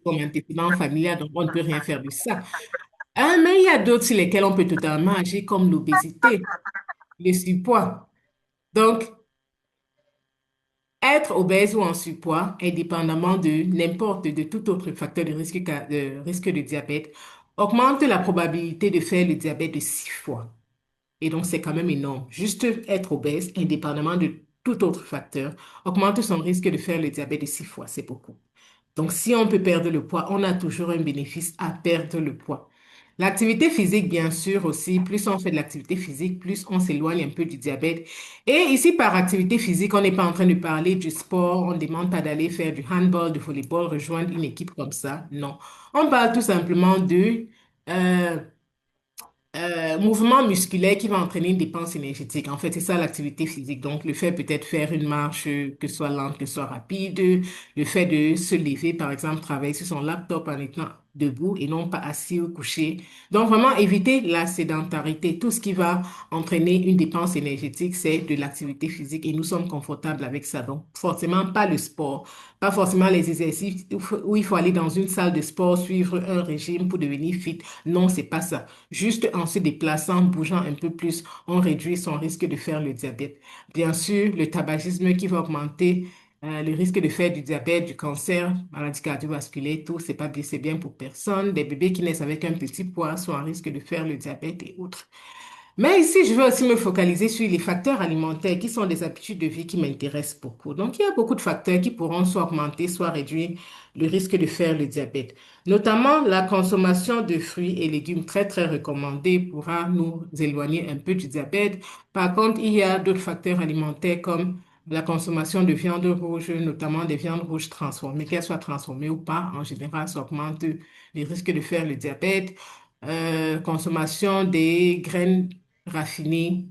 son antécédent familial, donc on ne peut rien faire de ça. Mais il y a d'autres sur lesquels on peut totalement agir, comme l'obésité, le surpoids. Donc, être obèse ou en surpoids, indépendamment de n'importe de tout autre facteur de risque de diabète, augmente la probabilité de faire le diabète de 6 fois. Et donc, c'est quand même énorme. Juste être obèse, indépendamment de tout autre facteur, augmente son risque de faire le diabète de 6 fois. C'est beaucoup. Donc, si on peut perdre le poids, on a toujours un bénéfice à perdre le poids. L'activité physique, bien sûr, aussi, plus on fait de l'activité physique, plus on s'éloigne un peu du diabète. Et ici, par activité physique, on n'est pas en train de parler du sport, on ne demande pas d'aller faire du handball, du volleyball, rejoindre une équipe comme ça. Non. On parle tout simplement de euh, mouvement musculaire qui va entraîner une dépense énergétique. En fait, c'est ça l'activité physique. Donc, le fait peut-être faire une marche, que ce soit lente, que ce soit rapide, le fait de se lever, par exemple, travailler sur son laptop en étant debout et non pas assis ou couché. Donc, vraiment éviter la sédentarité. Tout ce qui va entraîner une dépense énergétique, c'est de l'activité physique et nous sommes confortables avec ça. Donc, forcément, pas le sport, pas forcément les exercices où il faut aller dans une salle de sport, suivre un régime pour devenir fit. Non, c'est pas ça. Juste en se déplaçant, bougeant un peu plus, on réduit son risque de faire le diabète. Bien sûr, le tabagisme qui va augmenter le risque de faire du diabète, du cancer, maladie cardiovasculaire, tout, c'est pas bien, c'est bien pour personne. Des bébés qui naissent avec un petit poids sont en risque de faire le diabète et autres. Mais ici, je veux aussi me focaliser sur les facteurs alimentaires qui sont des habitudes de vie qui m'intéressent beaucoup. Donc, il y a beaucoup de facteurs qui pourront soit augmenter, soit réduire le risque de faire le diabète. Notamment, la consommation de fruits et légumes très, très recommandée pourra nous éloigner un peu du diabète. Par contre, il y a d'autres facteurs alimentaires comme la consommation de viande rouge, notamment des viandes rouges transformées, qu'elles soient transformées ou pas. En général, ça augmente le risque de faire le diabète. Consommation des graines raffinés,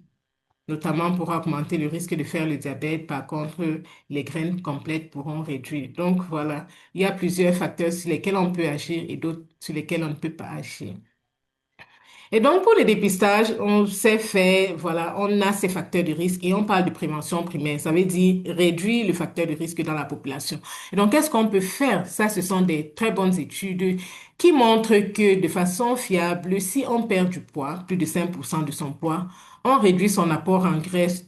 notamment pour augmenter le risque de faire le diabète. Par contre, les graines complètes pourront réduire. Donc voilà, il y a plusieurs facteurs sur lesquels on peut agir et d'autres sur lesquels on ne peut pas agir. Et donc, pour le dépistage, on sait faire, voilà, on a ces facteurs de risque et on parle de prévention primaire. Ça veut dire réduire le facteur de risque dans la population. Et donc, qu'est-ce qu'on peut faire? Ça, ce sont des très bonnes études qui montrent que de façon fiable, si on perd du poids, plus de 5% de son poids, on réduit son apport en graisse,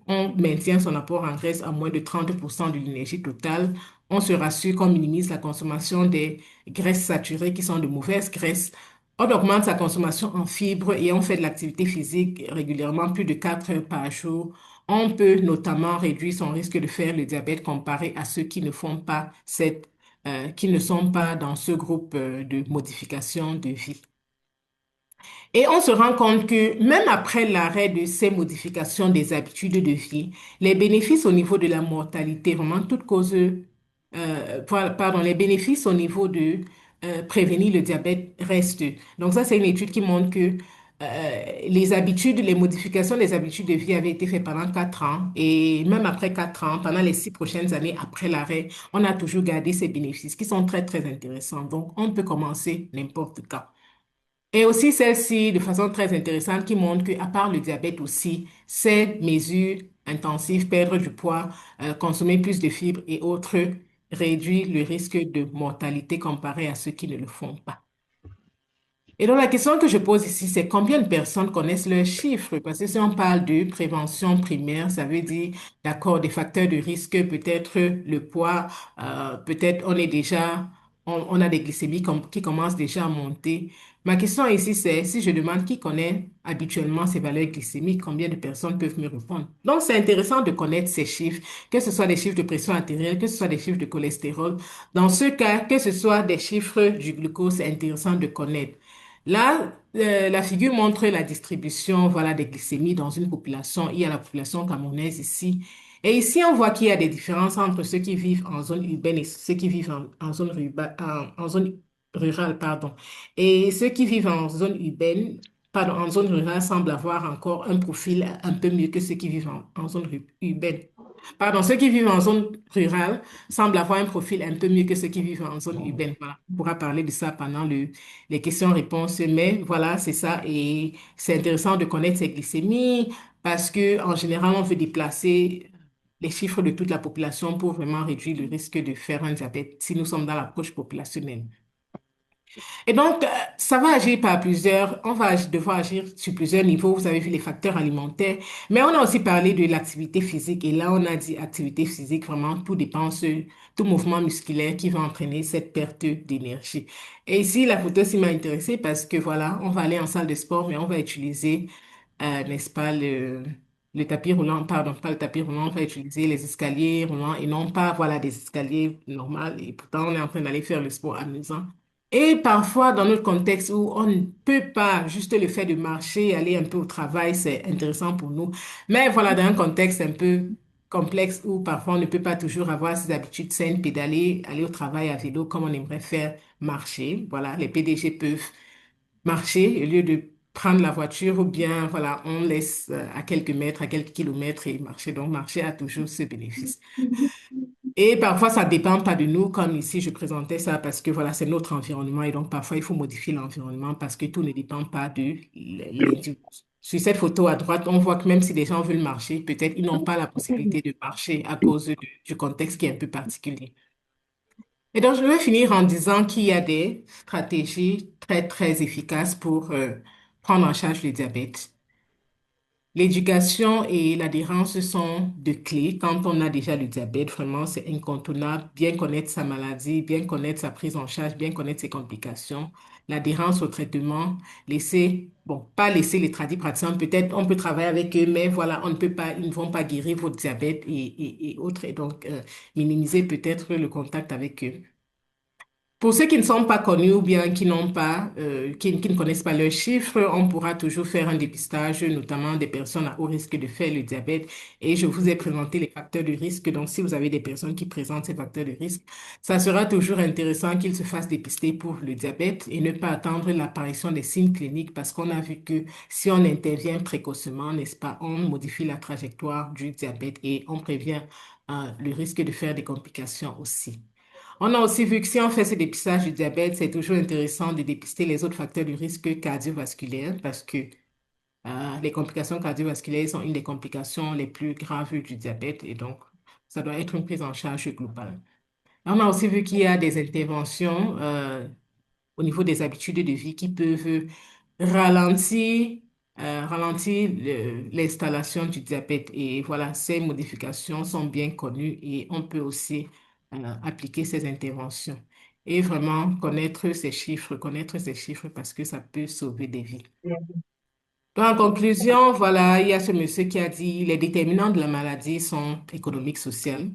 on maintient son apport en graisse à moins de 30% de l'énergie totale. On se rassure qu'on minimise la consommation des graisses saturées qui sont de mauvaises graisses. On augmente sa consommation en fibres et on fait de l'activité physique régulièrement, plus de 4 heures par jour. On peut notamment réduire son risque de faire le diabète comparé à ceux qui ne font pas qui ne sont pas dans ce groupe de modification de vie. Et on se rend compte que même après l'arrêt de ces modifications des habitudes de vie, les bénéfices au niveau de la mortalité, vraiment toutes causes, pardon, les bénéfices au niveau de prévenir le diabète restent. Donc ça, c'est une étude qui montre que les habitudes, les modifications des habitudes de vie avaient été faites pendant 4 ans et même après 4 ans, pendant les 6 prochaines années après l'arrêt, on a toujours gardé ces bénéfices qui sont très, très intéressants. Donc, on peut commencer n'importe quand. Et aussi celle-ci, de façon très intéressante, qui montre qu'à part le diabète aussi, ces mesures intensives, perdre du poids, consommer plus de fibres et autres, réduit le risque de mortalité comparé à ceux qui ne le font pas. Et donc, la question que je pose ici, c'est combien de personnes connaissent leurs chiffres? Parce que si on parle de prévention primaire, ça veut dire, d'accord, des facteurs de risque, peut-être le poids, peut-être on a des glycémies qui commencent déjà à monter. Ma question ici, c'est si je demande qui connaît habituellement ces valeurs glycémiques, combien de personnes peuvent me répondre? Donc, c'est intéressant de connaître ces chiffres, que ce soit des chiffres de pression artérielle, que ce soit des chiffres de cholestérol. Dans ce cas, que ce soit des chiffres du glucose, c'est intéressant de connaître. Là, la figure montre la distribution, voilà, des glycémies dans une population. Il y a la population camerounaise ici. Et ici, on voit qu'il y a des différences entre ceux qui vivent en zone urbaine et ceux qui vivent en zone en zone rurale, pardon. Et ceux qui vivent en zone urbaine, pardon, en zone rurale semblent avoir encore un profil un peu mieux que ceux qui vivent en zone urbaine. Pardon, ceux qui vivent en zone rurale semblent avoir un profil un peu mieux que ceux qui vivent en zone urbaine. Voilà. On pourra parler de ça pendant les questions-réponses, mais voilà, c'est ça. Et c'est intéressant de connaître ces glycémies parce que, en général, on veut déplacer les chiffres de toute la population pour vraiment réduire le risque de faire un diabète si nous sommes dans l'approche populationnelle. Et donc, ça va agir par plusieurs, on va devoir agir sur plusieurs niveaux. Vous avez vu les facteurs alimentaires, mais on a aussi parlé de l'activité physique. Et là, on a dit activité physique, vraiment, tout dépend tout mouvement musculaire qui va entraîner cette perte d'énergie. Et ici, la photo aussi m'a intéressée parce que voilà, on va aller en salle de sport, mais on va utiliser, n'est-ce pas, le tapis roulant, pardon, pas le tapis roulant, on va utiliser les escaliers roulants et non pas, voilà, des escaliers normaux. Et pourtant, on est en train d'aller faire le sport amusant. Et parfois, dans notre contexte où on ne peut pas, juste le fait de marcher, aller un peu au travail, c'est intéressant pour nous. Mais voilà, dans un contexte un peu complexe où parfois on ne peut pas toujours avoir ces habitudes saines, pédaler, aller au travail à vélo comme on aimerait faire marcher. Voilà, les PDG peuvent marcher au lieu de prendre la voiture ou bien, voilà, on laisse à quelques mètres, à quelques kilomètres et marcher. Donc, marcher a toujours ce bénéfice. Et parfois, ça dépend pas de nous, comme ici, je présentais ça parce que voilà, c'est notre environnement et donc parfois, il faut modifier l'environnement parce que tout ne dépend pas de l'individu. Sur cette photo à droite, on voit que même si les gens veulent marcher, peut-être ils n'ont pas la possibilité de marcher à cause du contexte qui est un peu particulier. Et donc, je vais finir en disant qu'il y a des stratégies très, très efficaces pour prendre en charge le diabète. L'éducation et l'adhérence sont de clés. Quand on a déjà le diabète, vraiment, c'est incontournable. Bien connaître sa maladie, bien connaître sa prise en charge, bien connaître ses complications. L'adhérence au traitement, laisser, bon, pas laisser les tradis praticiens, peut-être on peut travailler avec eux, mais voilà, on ne peut pas, ils ne vont pas guérir votre diabète et autres. Et donc, minimiser peut-être le contact avec eux. Pour ceux qui ne sont pas connus ou bien qui n'ont pas, qui ne connaissent pas leurs chiffres, on pourra toujours faire un dépistage, notamment des personnes à haut risque de faire le diabète. Et je vous ai présenté les facteurs de risque. Donc, si vous avez des personnes qui présentent ces facteurs de risque, ça sera toujours intéressant qu'ils se fassent dépister pour le diabète et ne pas attendre l'apparition des signes cliniques parce qu'on a vu que si on intervient précocement, n'est-ce pas, on modifie la trajectoire du diabète et on prévient, le risque de faire des complications aussi. On a aussi vu que si on fait ce dépistage du diabète, c'est toujours intéressant de dépister les autres facteurs de risque cardiovasculaire parce que les complications cardiovasculaires sont une des complications les plus graves du diabète et donc ça doit être une prise en charge globale. On a aussi vu qu'il y a des interventions au niveau des habitudes de vie qui peuvent ralentir, ralentir l'installation du diabète. Et voilà, ces modifications sont bien connues et on peut aussi appliquer ces interventions. Et vraiment connaître ces chiffres parce que ça peut sauver des vies. Donc, en conclusion, voilà, il y a ce monsieur qui a dit les déterminants de la maladie sont économiques, sociales.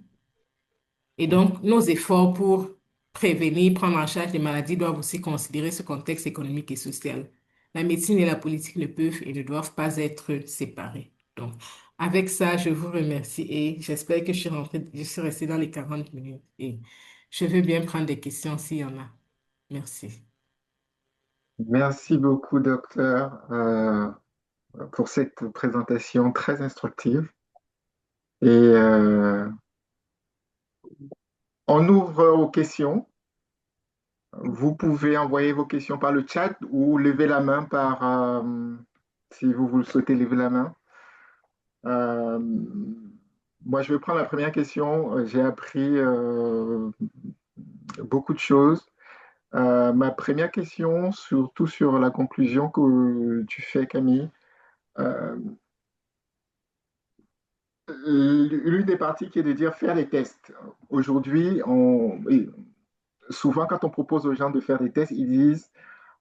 Et donc, nos efforts pour prévenir, prendre en charge les maladies doivent aussi considérer ce contexte économique et social. La médecine et la politique ne peuvent et ne doivent pas être séparées. Donc, avec ça, je vous remercie et j'espère que je suis restée dans les 40 minutes et je veux bien prendre des questions s'il y en a. Merci. Merci beaucoup, docteur, pour cette présentation très instructive. Et on ouvre aux questions. Vous pouvez envoyer vos questions par le chat ou lever la main si vous le souhaitez lever la main. Euh, Moi, je vais prendre la première question. J'ai appris beaucoup de choses. Ma première question, surtout sur la conclusion que tu fais, Camille. Euh, L'une des parties qui est de dire faire des tests. Aujourd'hui, et souvent quand on propose aux gens de faire des tests, ils disent,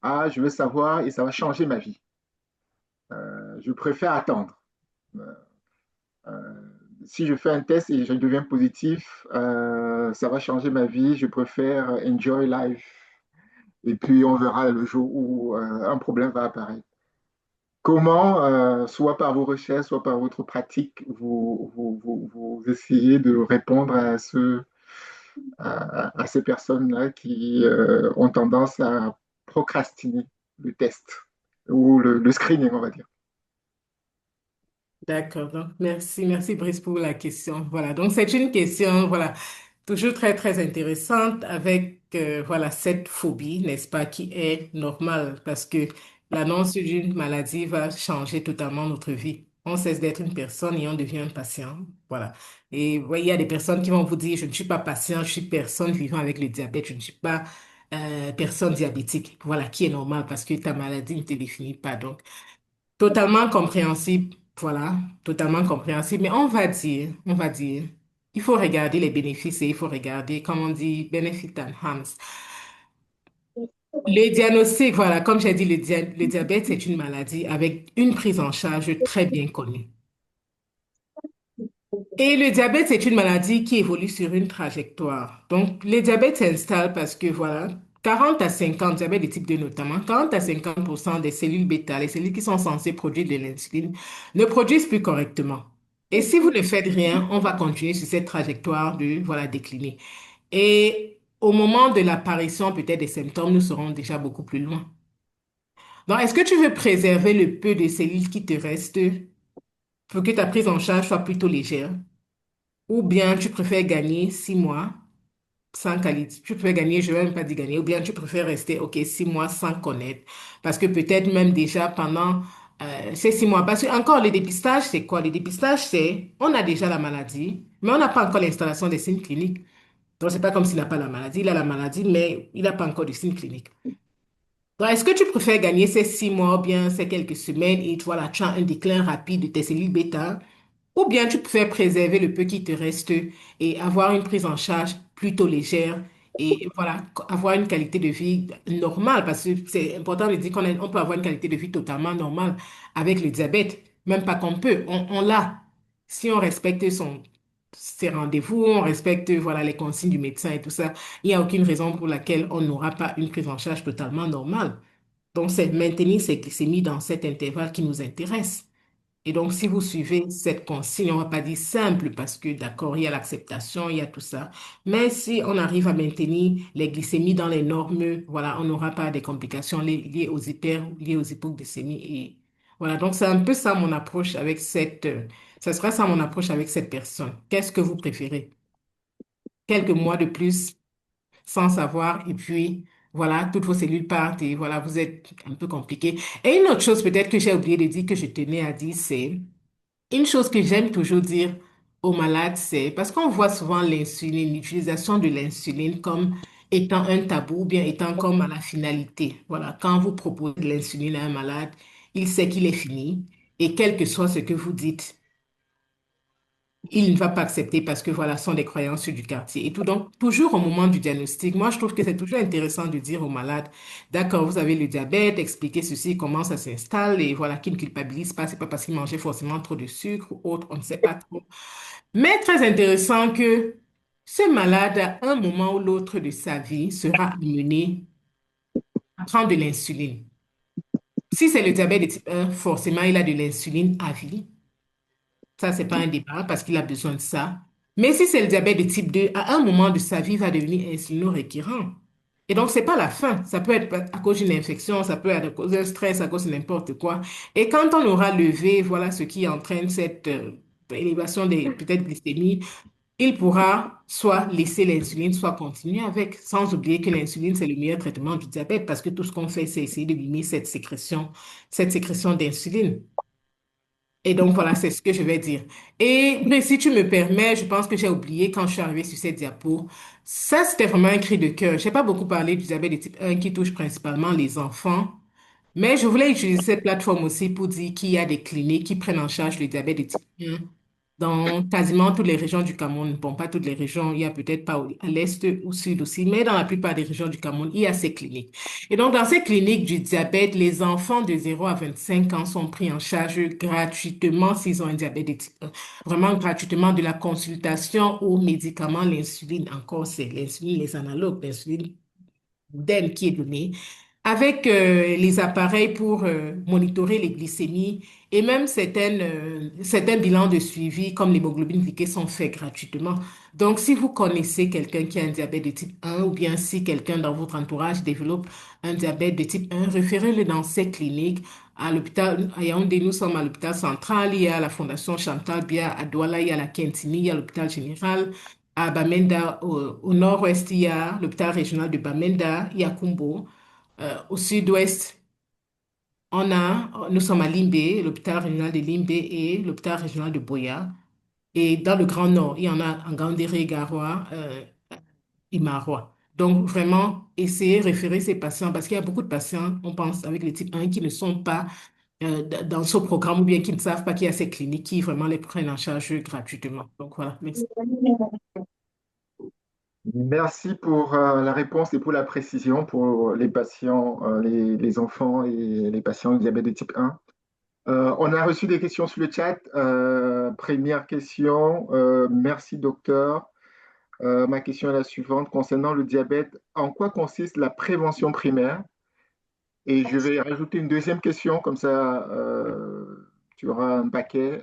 ah, je veux savoir et ça va changer ma vie. Je préfère attendre. Euh, Si je fais un test et je deviens positif, ça va changer ma vie. Je préfère enjoy life. Et puis on verra le jour où un problème va apparaître. Comment, soit par vos recherches, soit par votre pratique, vous essayez de répondre à ces personnes-là qui ont tendance à procrastiner le test ou le screening, on va dire. D'accord, donc merci Brice pour la question. Voilà, donc c'est une question, voilà, toujours très très intéressante avec voilà cette phobie, n'est-ce pas, qui est normale parce que l'annonce d'une maladie va changer totalement notre vie. On cesse d'être une personne et on devient un patient. Voilà. Et vous voyez, il y a des personnes qui vont vous dire, je ne suis pas patient, je suis personne vivant avec le diabète, je ne suis pas personne diabétique. Voilà, qui est normal parce que ta maladie ne te définit pas. Donc, totalement compréhensible, voilà, totalement compréhensible. Mais on va dire, il faut regarder les bénéfices et il faut regarder, comme on dit, benefit and harms. Le diagnostic, voilà, comme j'ai dit, le diabète, c'est une maladie avec une prise en charge très bien connue. Et le diabète, c'est une maladie qui évolue sur une trajectoire. Donc, le diabète s'installe parce que, voilà, 40 à 50, diabète de type 2 notamment, 40 à 50% des cellules bêta, les cellules qui sont censées produire de l'insuline, ne produisent plus correctement. Et si vous ne faites rien, on va continuer sur cette trajectoire de, voilà, décliner. Et au moment de l'apparition peut-être des symptômes, nous serons déjà beaucoup plus loin. Donc, est-ce que tu veux préserver le peu de cellules qui te restent pour que ta prise en charge soit plutôt légère? Ou bien tu préfères gagner 6 mois sans qualité. Tu préfères gagner, je ne vais même pas dire gagner, ou bien tu préfères rester, OK, 6 mois sans connaître. Parce que peut-être même déjà pendant ces 6 mois. Parce que encore, le dépistage, c'est quoi? Le dépistage, c'est, on a déjà la maladie, mais on n'a pas encore l'installation des signes cliniques. Donc, c'est pas comme s'il n'a pas la maladie. Il a la maladie, mais il n'a pas encore de signes cliniques. Donc, est-ce que tu préfères gagner ces 6 mois ou bien ces quelques semaines et voilà, tu as un déclin rapide de tes cellules bêta? Ou bien tu préfères préserver le peu qui te reste et avoir une prise en charge plutôt légère et voilà, avoir une qualité de vie normale parce que c'est important de dire on peut avoir une qualité de vie totalement normale avec le diabète, même pas qu'on peut, on l'a. Si on respecte ses rendez-vous, on respecte voilà, les consignes du médecin et tout ça, il n'y a aucune raison pour laquelle on n'aura pas une prise en charge totalement normale. Donc, c'est maintenir ces glycémies dans cet intervalle qui nous intéresse. Et donc, si vous suivez cette consigne, on ne va pas dire simple parce que, d'accord, il y a l'acceptation, il y a tout ça. Mais si on arrive à maintenir les glycémies dans les normes, voilà, on n'aura pas des complications liées aux liées aux hypoglycémies. Et voilà, donc c'est un peu ça mon approche avec ça sera ça mon approche avec cette personne. Qu'est-ce que vous préférez? Quelques mois de plus sans savoir et puis, voilà, toutes vos cellules partent et voilà, vous êtes un peu compliqué. Et une autre chose peut-être que j'ai oublié de dire que je tenais à dire, c'est une chose que j'aime toujours dire aux malades, c'est parce qu'on voit souvent l'insuline, l'utilisation de l'insuline comme étant un tabou ou bien étant comme à la finalité. Voilà, quand vous proposez de l'insuline à un malade, il sait qu'il est fini et quel que soit ce que vous dites, il ne va pas accepter parce que voilà, ce sont des croyances du quartier et tout. Donc, toujours au moment du diagnostic, moi, je trouve que c'est toujours intéressant de dire aux malades, d'accord, vous avez le diabète, expliquez ceci, comment ça s'installe et voilà, qu'ils ne culpabilisent pas, c'est pas parce qu'ils mangeaient forcément trop de sucre ou autre, on ne sait pas trop. Mais très intéressant que ce malade, à un moment ou l'autre de sa vie, sera amené à prendre de l'insuline. Si c'est le diabète de type 1, forcément, il a de l'insuline à vie. Ça, c'est pas un débat parce qu'il a besoin de ça. Mais si c'est le diabète de type 2, à un moment de sa vie, il va devenir insulino-récurrent. Et donc, c'est pas la fin. Ça peut être à cause d'une infection, ça peut être à cause d'un stress, à cause de n'importe quoi. Et quand on aura levé, voilà ce qui entraîne cette élévation des peut-être glycémies, il pourra soit laisser l'insuline, soit continuer avec, sans oublier que l'insuline, c'est le meilleur traitement du diabète parce que tout ce qu'on fait, c'est essayer de limiter cette sécrétion d'insuline. Et donc, voilà, c'est ce que je vais dire. Et mais si tu me permets, je pense que j'ai oublié quand je suis arrivée sur cette diapo. Ça, c'était vraiment un cri de cœur. Je n'ai pas beaucoup parlé du diabète de type 1 qui touche principalement les enfants, mais je voulais utiliser cette plateforme aussi pour dire qu'il y a des cliniques qui prennent en charge le diabète de type 1 dans quasiment toutes les régions du Cameroun. Bon, pas toutes les régions, il y a peut-être pas à l'est ou au sud aussi, mais dans la plupart des régions du Cameroun, il y a ces cliniques. Et donc, dans ces cliniques du diabète, les enfants de 0 à 25 ans sont pris en charge gratuitement s'ils ont un diabète de type 1. Vraiment gratuitement de la consultation aux médicaments, l'insuline, encore, c'est l'insuline, les analogues d'insuline d'elle qui est donnée, avec les appareils pour monitorer les glycémies et même certains bilans de suivi comme l'hémoglobine glycée sont faits gratuitement. Donc, si vous connaissez quelqu'un qui a un diabète de type 1 ou bien si quelqu'un dans votre entourage développe un diabète de type 1, référez-le dans ces cliniques. À l'hôpital, à Yaoundé, nous sommes à l'hôpital central, il y a la Fondation Chantal Biya, à Douala, il y a la Kintini, il y a l'hôpital général. À Bamenda, au nord-ouest, il y a l'hôpital régional de Bamenda, il y a Kumbo. Au sud-ouest, nous sommes à Limbé, l'hôpital régional de Limbé et l'hôpital régional de Boya. Et dans le Grand Nord, il y en a en Gandéré, Garoua, et Marois. Donc, vraiment, essayez de référer ces patients parce qu'il y a beaucoup de patients, on pense, avec le type 1 qui ne sont pas dans ce programme ou bien qui ne savent pas qu'il y a ces cliniques qui vraiment les prennent en charge gratuitement. Donc, voilà, merci. Merci pour la réponse et pour la précision pour les patients, les enfants et les patients de diabète de type 1. On a reçu des questions sur le chat. Première question, merci docteur. Ma question est la suivante. Concernant le diabète, en quoi consiste la prévention primaire? Et je vais rajouter une deuxième question, comme ça tu auras un paquet.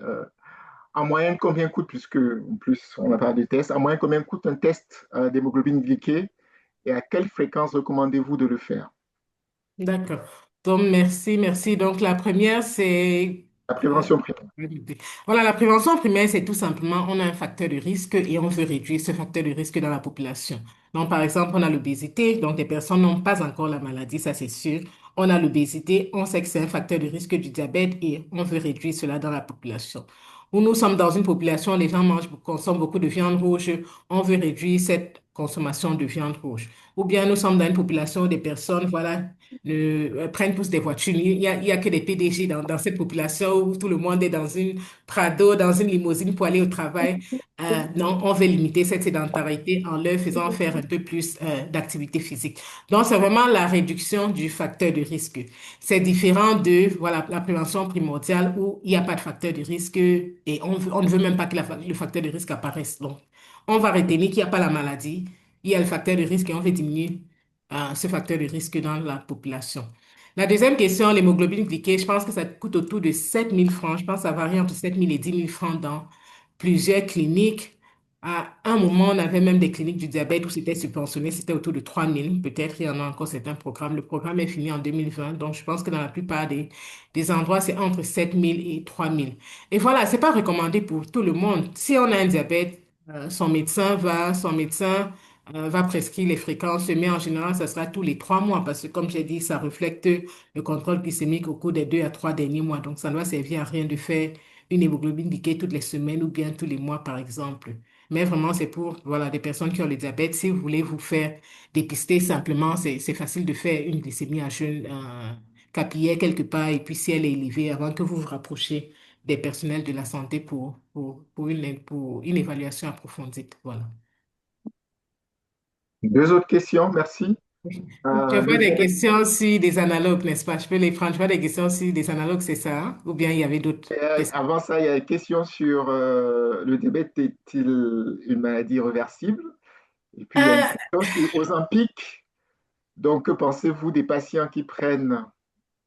En moyenne, combien coûte, puisque en plus on a parlé de tests, en moyenne, combien coûte un test d'hémoglobine glyquée et à quelle fréquence recommandez-vous de le faire? D'accord. Donc, merci. Donc, la première, c'est... La euh, prévention primaire. voilà, la prévention primaire, c'est tout simplement, on a un facteur de risque et on veut réduire ce facteur de risque dans la population. Donc, par exemple, on a l'obésité, donc des personnes n'ont pas encore la maladie, ça c'est sûr. On a l'obésité, on sait que c'est un facteur de risque du diabète et on veut réduire cela dans la population. Où nous sommes dans une population, les gens consomment beaucoup de viande rouge, on veut réduire cette consommation de viande rouge. Ou bien nous sommes dans une population où des personnes, voilà, prennent tous des voitures. Il y a que des PDG dans cette population où tout le monde est dans une Prado, dans une limousine pour aller au travail. Non, on veut limiter cette sédentarité en leur faisant faire un peu plus d'activité physique. Donc, c'est vraiment la réduction du facteur de risque. C'est différent de, voilà, la prévention primordiale où il n'y a pas de facteur de risque et on ne veut même pas que le facteur de risque apparaisse. Donc, on va retenir qu'il n'y a pas la maladie, il y a le facteur de risque et on veut diminuer ce facteur de risque dans la population. La deuxième question, l'hémoglobine glyquée, je pense que ça coûte autour de 7 000 francs. Je pense que ça varie entre 7 000 et 10 000 francs dans plusieurs cliniques. À un moment, on avait même des cliniques du diabète où c'était subventionné, c'était autour de 3 000. Peut-être il y en a encore certains programmes. Le programme est fini en 2020, donc je pense que dans la plupart des endroits, c'est entre 7 000 et 3 000. Et voilà, c'est pas recommandé pour tout le monde. Si on a un diabète, son médecin va prescrire les fréquences, mais en général, ça sera tous les 3 mois parce que, comme j'ai dit, ça reflète le contrôle glycémique au cours des 2 à 3 derniers mois. Donc, ça ne va servir à rien de faire une hémoglobine glyquée toutes les semaines ou bien tous les mois, par exemple. Mais vraiment, c'est pour, voilà, des personnes qui ont le diabète. Si vous voulez vous faire dépister simplement, c'est facile de faire une glycémie à jeune capillaire quelque part et puis si elle est élevée, avant que vous vous rapprochiez des personnels de la santé pour une évaluation approfondie. Voilà. Deux autres questions, merci. Je vois des Deuxième, questions sur des analogues, n'est-ce pas? Je peux les prendre. Je vois des questions sur des analogues, c'est ça? Hein? Ou bien il y avait d'autres questions? avant ça, il y a une question sur le diabète est-il une maladie réversible? Et puis, il y a une Euh, question sur Ozempic. Donc, que pensez-vous des patients qui prennent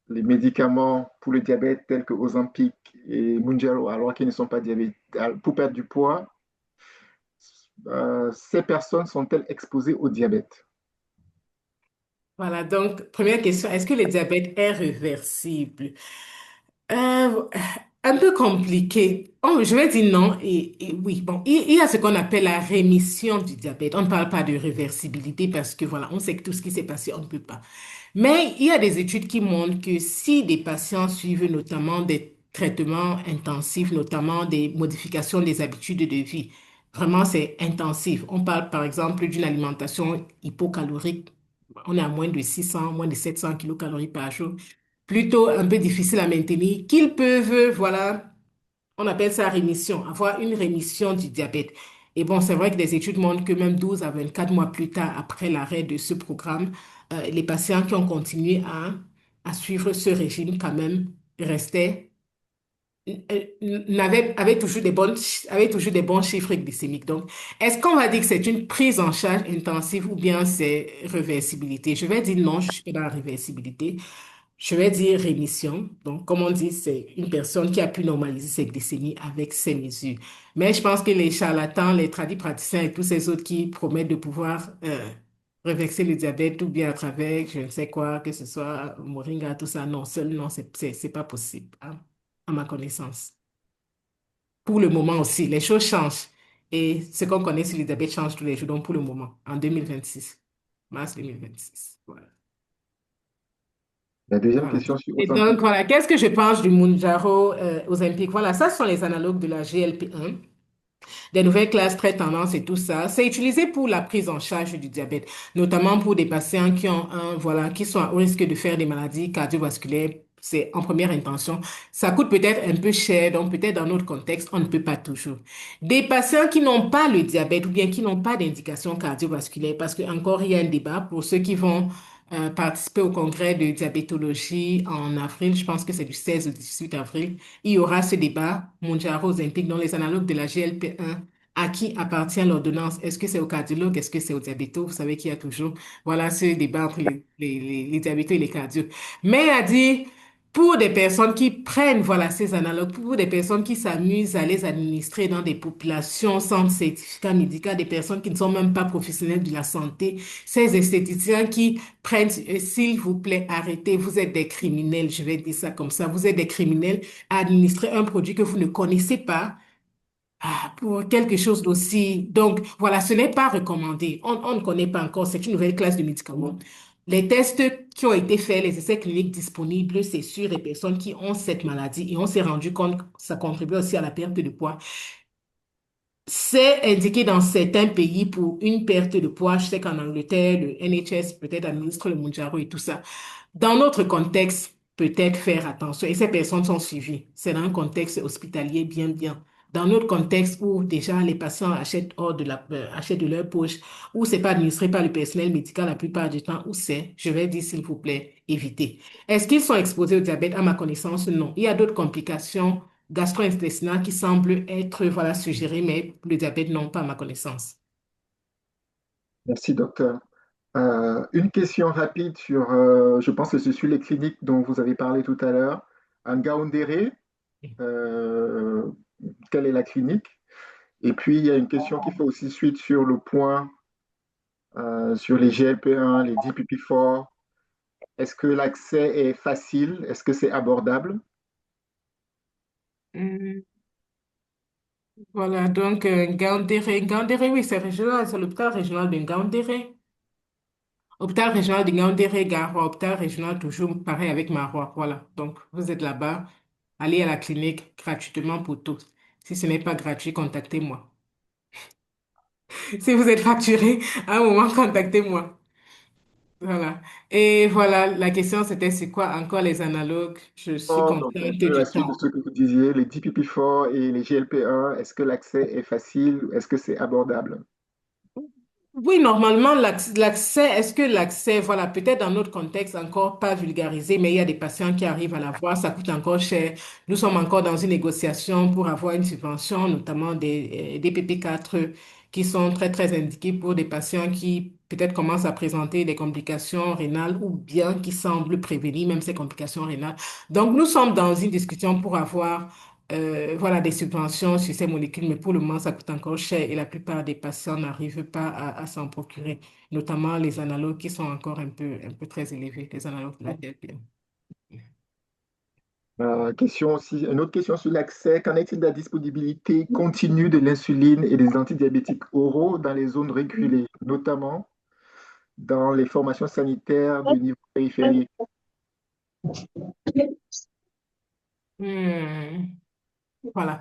les médicaments pour le diabète tels que Ozempic et Mounjaro alors qu'ils ne sont pas diabétiques pour perdre du poids? Ces personnes sont-elles exposées au diabète? voilà, donc, première question, est-ce que le diabète est réversible? Euh, un peu compliqué. Oh, je vais dire non et oui. Bon, il y a ce qu'on appelle la rémission du diabète. On ne parle pas de réversibilité parce que voilà, on sait que tout ce qui s'est passé, on ne peut pas. Mais il y a des études qui montrent que si des patients suivent notamment des traitements intensifs, notamment des modifications des habitudes de vie, vraiment c'est intensif. On parle par exemple d'une alimentation hypocalorique. On est à moins de 600, moins de 700 kilocalories par jour plutôt un peu difficile à maintenir, qu'ils peuvent, voilà, on appelle ça rémission, avoir une rémission du diabète. Et bon, c'est vrai que des études montrent que même 12 à 24 mois plus tard, après l'arrêt de ce programme, les patients qui ont continué à suivre ce régime quand même restaient, avaient toujours des bons chiffres glycémiques. Donc, est-ce qu'on va dire que c'est une prise en charge intensive ou bien c'est réversibilité? Je vais dire non, je suis pas dans la réversibilité. Je vais dire rémission. Donc, comme on dit, c'est une personne qui a pu normaliser ses glycémies avec ces mesures. Mais je pense que les charlatans, les praticiens et tous ces autres qui promettent de pouvoir réverser le diabète ou bien à travers, je ne sais quoi, que ce soit moringa, tout ça, non, seul, non, c'est pas possible, hein, à ma connaissance. Pour le moment aussi, les choses changent. Et ce qu'on connaît sur le diabète change tous les jours. Donc, pour le moment, en 2026, mars 2026. Voilà. La deuxième Voilà. question sur Et donc, Ozempic. voilà, qu'est-ce que je pense du Mounjaro Ozempic? Voilà, ça ce sont les analogues de la GLP-1, des nouvelles classes très tendances et tout ça. C'est utilisé pour la prise en charge du diabète, notamment pour des patients qui ont voilà, qui sont au risque de faire des maladies cardiovasculaires. C'est en première intention. Ça coûte peut-être un peu cher, donc peut-être dans notre contexte, on ne peut pas toujours. Des patients qui n'ont pas le diabète ou bien qui n'ont pas d'indication cardiovasculaire, parce que encore il y a un débat pour ceux qui vont participer au congrès de diabétologie en avril, je pense que c'est du 16 au 18 avril. Il y aura ce débat Mounjaro Ozempic dans les analogues de la GLP-1 à qui appartient l'ordonnance? Est-ce que c'est au cardiologue? Est-ce que c'est au diabéto? Vous savez qu'il y a toujours, voilà, ce débat entre les diabétos et les cardio. Mais il a dit, pour des personnes qui prennent, voilà, ces analogues, pour des personnes qui s'amusent à les administrer dans des populations sans certificat médical, des personnes qui ne sont même pas professionnelles de la santé, ces esthéticiens qui prennent, s'il vous plaît, arrêtez, vous êtes des criminels, je vais dire ça comme ça, vous êtes des criminels à administrer un produit que vous ne connaissez pas. Pour quelque chose d'aussi. Donc, voilà, ce n'est pas recommandé. On ne connaît pas encore. C'est une nouvelle classe de médicaments. Les tests qui ont été faits, les essais cliniques disponibles, c'est sur les personnes qui ont cette maladie et on s'est rendu compte que ça contribue aussi à la perte de poids. C'est indiqué dans certains pays pour une perte de poids. Je sais qu'en Angleterre, le NHS peut-être administre le Mounjaro et tout ça. Dans notre contexte, peut-être faire attention. Et ces personnes sont suivies. C'est dans un contexte hospitalier bien, bien. Dans notre contexte où déjà les patients achètent hors de achètent de leur poche, où c'est pas administré par le personnel médical la plupart du temps, où c'est, je vais dire s'il vous plaît, éviter. Est-ce qu'ils sont exposés au diabète? À ma connaissance, non. Il y a d'autres complications gastro-intestinales qui semblent être, voilà, suggérées, mais le diabète, non, pas à ma connaissance. Merci, docteur. Une question rapide sur, je pense que c'est sur les cliniques dont vous avez parlé tout à l'heure. En Ngaoundéré, euh, quelle est la clinique? Et puis, il y a une question qui fait aussi suite sur le point, sur les GLP-1, les DPP-4. Est-ce que l'accès est facile? Est-ce que c'est abordable? Hum, Voilà, donc Ngaoundéré, Ngaoundéré, oui, c'est régional, c'est l'hôpital régional de Ngaoundéré. Hôpital régional de Ngaoundéré, Garoua, hôpital régional toujours pareil avec Marois. Voilà, donc vous êtes là-bas, allez à la clinique gratuitement pour tous. Si ce n'est pas gratuit, contactez-moi. Si vous êtes facturé, à un moment, contactez-moi. Voilà. Et voilà, la question c'était c'est quoi encore les analogues? Je suis Oh, donc, un contente peu la du suite de temps. ce que vous disiez, les DPP-4 et les GLP-1, est-ce que l'accès est facile? Est-ce que c'est abordable? Oui, normalement, l'accès, est-ce que l'accès, voilà, peut-être dans notre contexte encore pas vulgarisé, mais il y a des patients qui arrivent à l'avoir, ça coûte encore cher. Nous sommes encore dans une négociation pour avoir une subvention, notamment des PP4 qui sont très, très indiqués pour des patients qui peut-être commencent à présenter des complications rénales ou bien qui semblent prévenir même ces complications rénales. Donc, nous sommes dans une discussion pour avoir voilà, des subventions sur ces molécules, mais pour le moment, ça coûte encore cher et la plupart des patients n'arrivent pas à s'en procurer, notamment les analogues qui sont encore un peu très élevés, les analogues de la GLP-1. Question aussi, une autre question sur l'accès. Qu'en est-il de la disponibilité continue de l'insuline et des antidiabétiques oraux dans les zones reculées, notamment dans les formations sanitaires du niveau périphérique? Hmm, voilà.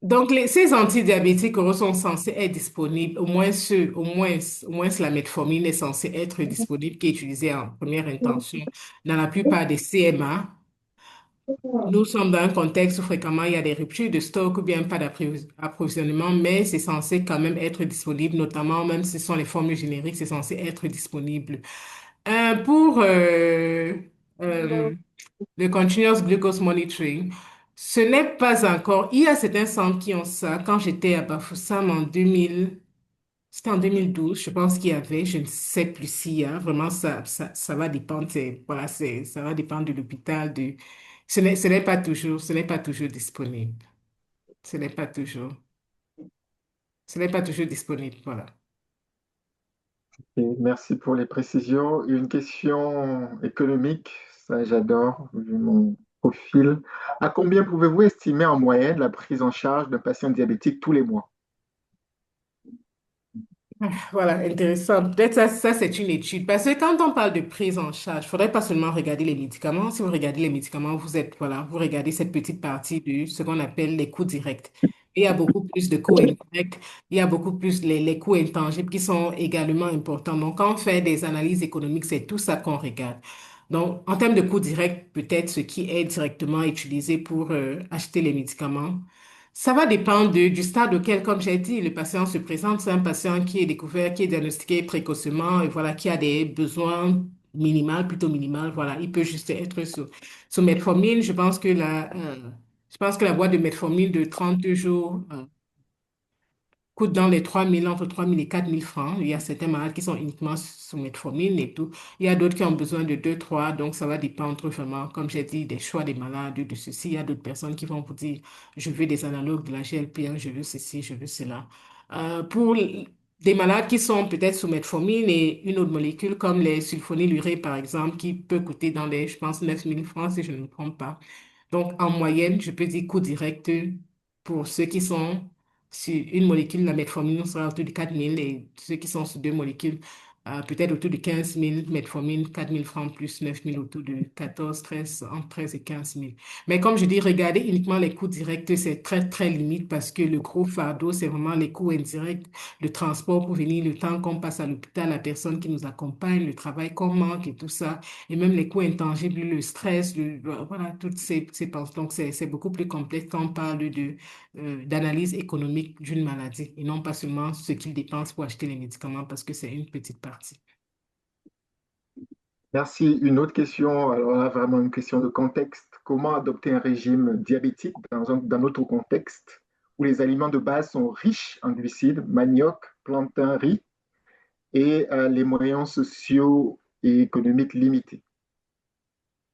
Donc, ces antidiabétiques oraux sont censés être disponibles, au moins la metformine est censée être disponible, qui est utilisée en première intention dans la plupart des CMA. Nous sommes dans un contexte où fréquemment il y a des ruptures de stock ou bien pas d'approvisionnement, mais c'est censé quand même être disponible, notamment même si ce sont les formules génériques, c'est censé être disponible. Pour euh, le continuous glucose monitoring, ce n'est pas encore. Il y a certains centres qui ont ça. Quand j'étais à Bafoussam en 2000, c'était en 2012, je pense qu'il y avait, je ne sais plus s'il y a, vraiment ça va dépendre, voilà, ça va dépendre de l'hôpital, ce n'est pas toujours disponible. Ce n'est pas toujours, ce n'est pas toujours disponible, voilà. Et merci pour les précisions. Une question économique, ça j'adore, vu mon profil. À combien pouvez-vous estimer en moyenne la prise en charge d'un patient diabétique tous les mois? Voilà, intéressant. Peut-être ça c'est une étude. Parce que quand on parle de prise en charge, il faudrait pas seulement regarder les médicaments. Si vous regardez les médicaments, voilà, vous regardez cette petite partie de ce qu'on appelle les coûts directs. Il y a beaucoup plus de coûts indirects. Il y a beaucoup plus les coûts intangibles qui sont également importants. Donc, quand on fait des analyses économiques, c'est tout ça qu'on regarde. Donc, en termes de coûts directs, peut-être ce qui est directement utilisé pour acheter les médicaments. Ça va dépendre du stade auquel, comme j'ai dit, le patient se présente. C'est un patient qui est découvert, qui est diagnostiqué précocement et voilà, qui a des besoins minimaux, plutôt minimaux. Voilà, il peut juste être sous metformine. Je pense que Je pense que la boîte de metformine de 30 jours coûte dans les 3 000, entre 3 000 et 4 000 francs. Il y a certains malades qui sont uniquement sous metformine et tout. Il y a d'autres qui ont besoin de 2, 3. Donc, ça va dépendre vraiment, comme j'ai dit, des choix des malades, de ceci. Il y a d'autres personnes qui vont vous dire, je veux des analogues de la GLP-1, je veux ceci, je veux cela. Des malades qui sont peut-être sous metformine et une autre molécule comme les sulfonylurées, par exemple, qui peut coûter dans les, je pense, 9 000 francs, si je ne me trompe pas. Donc, en moyenne, je peux dire coût direct pour ceux qui sont sur une molécule, la metformine sera autour de 4 000 et ceux qui sont sur deux molécules, peut-être autour de 15 000 metformine, 4 000 francs plus 9 000 autour de 14, 13, entre 13 et 15 000. Mais comme je dis, regardez uniquement les coûts directs, c'est très, très limite parce que le gros fardeau, c'est vraiment les coûts indirects, le transport pour venir, le temps qu'on passe à l'hôpital, la personne qui nous accompagne, le travail qu'on manque et tout ça, et même les coûts intangibles, le stress, voilà, toutes ces pensées. Donc, c'est beaucoup plus complexe quand on parle d'analyse économique d'une maladie et non pas seulement ce qu'ils dépensent pour acheter les médicaments parce que c'est une petite partie. Merci. Une autre question, alors là, vraiment une question de contexte. Comment adopter un régime diabétique dans notre contexte où les aliments de base sont riches en glucides, manioc, plantain, riz, et les moyens sociaux et économiques limités?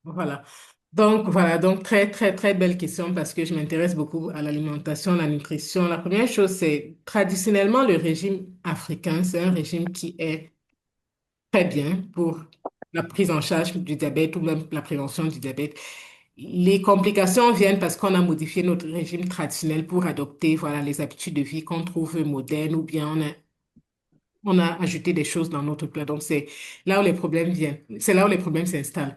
Voilà, donc très, très, très belle question parce que je m'intéresse beaucoup à l'alimentation, la nutrition. La première chose, c'est traditionnellement le régime africain, c'est un régime qui est très bien pour la prise en charge du diabète ou même la prévention du diabète. Les complications viennent parce qu'on a modifié notre régime traditionnel pour adopter, voilà, les habitudes de vie qu'on trouve modernes ou bien on a ajouté des choses dans notre plat. Donc, c'est là où les problèmes viennent. C'est là où les problèmes s'installent.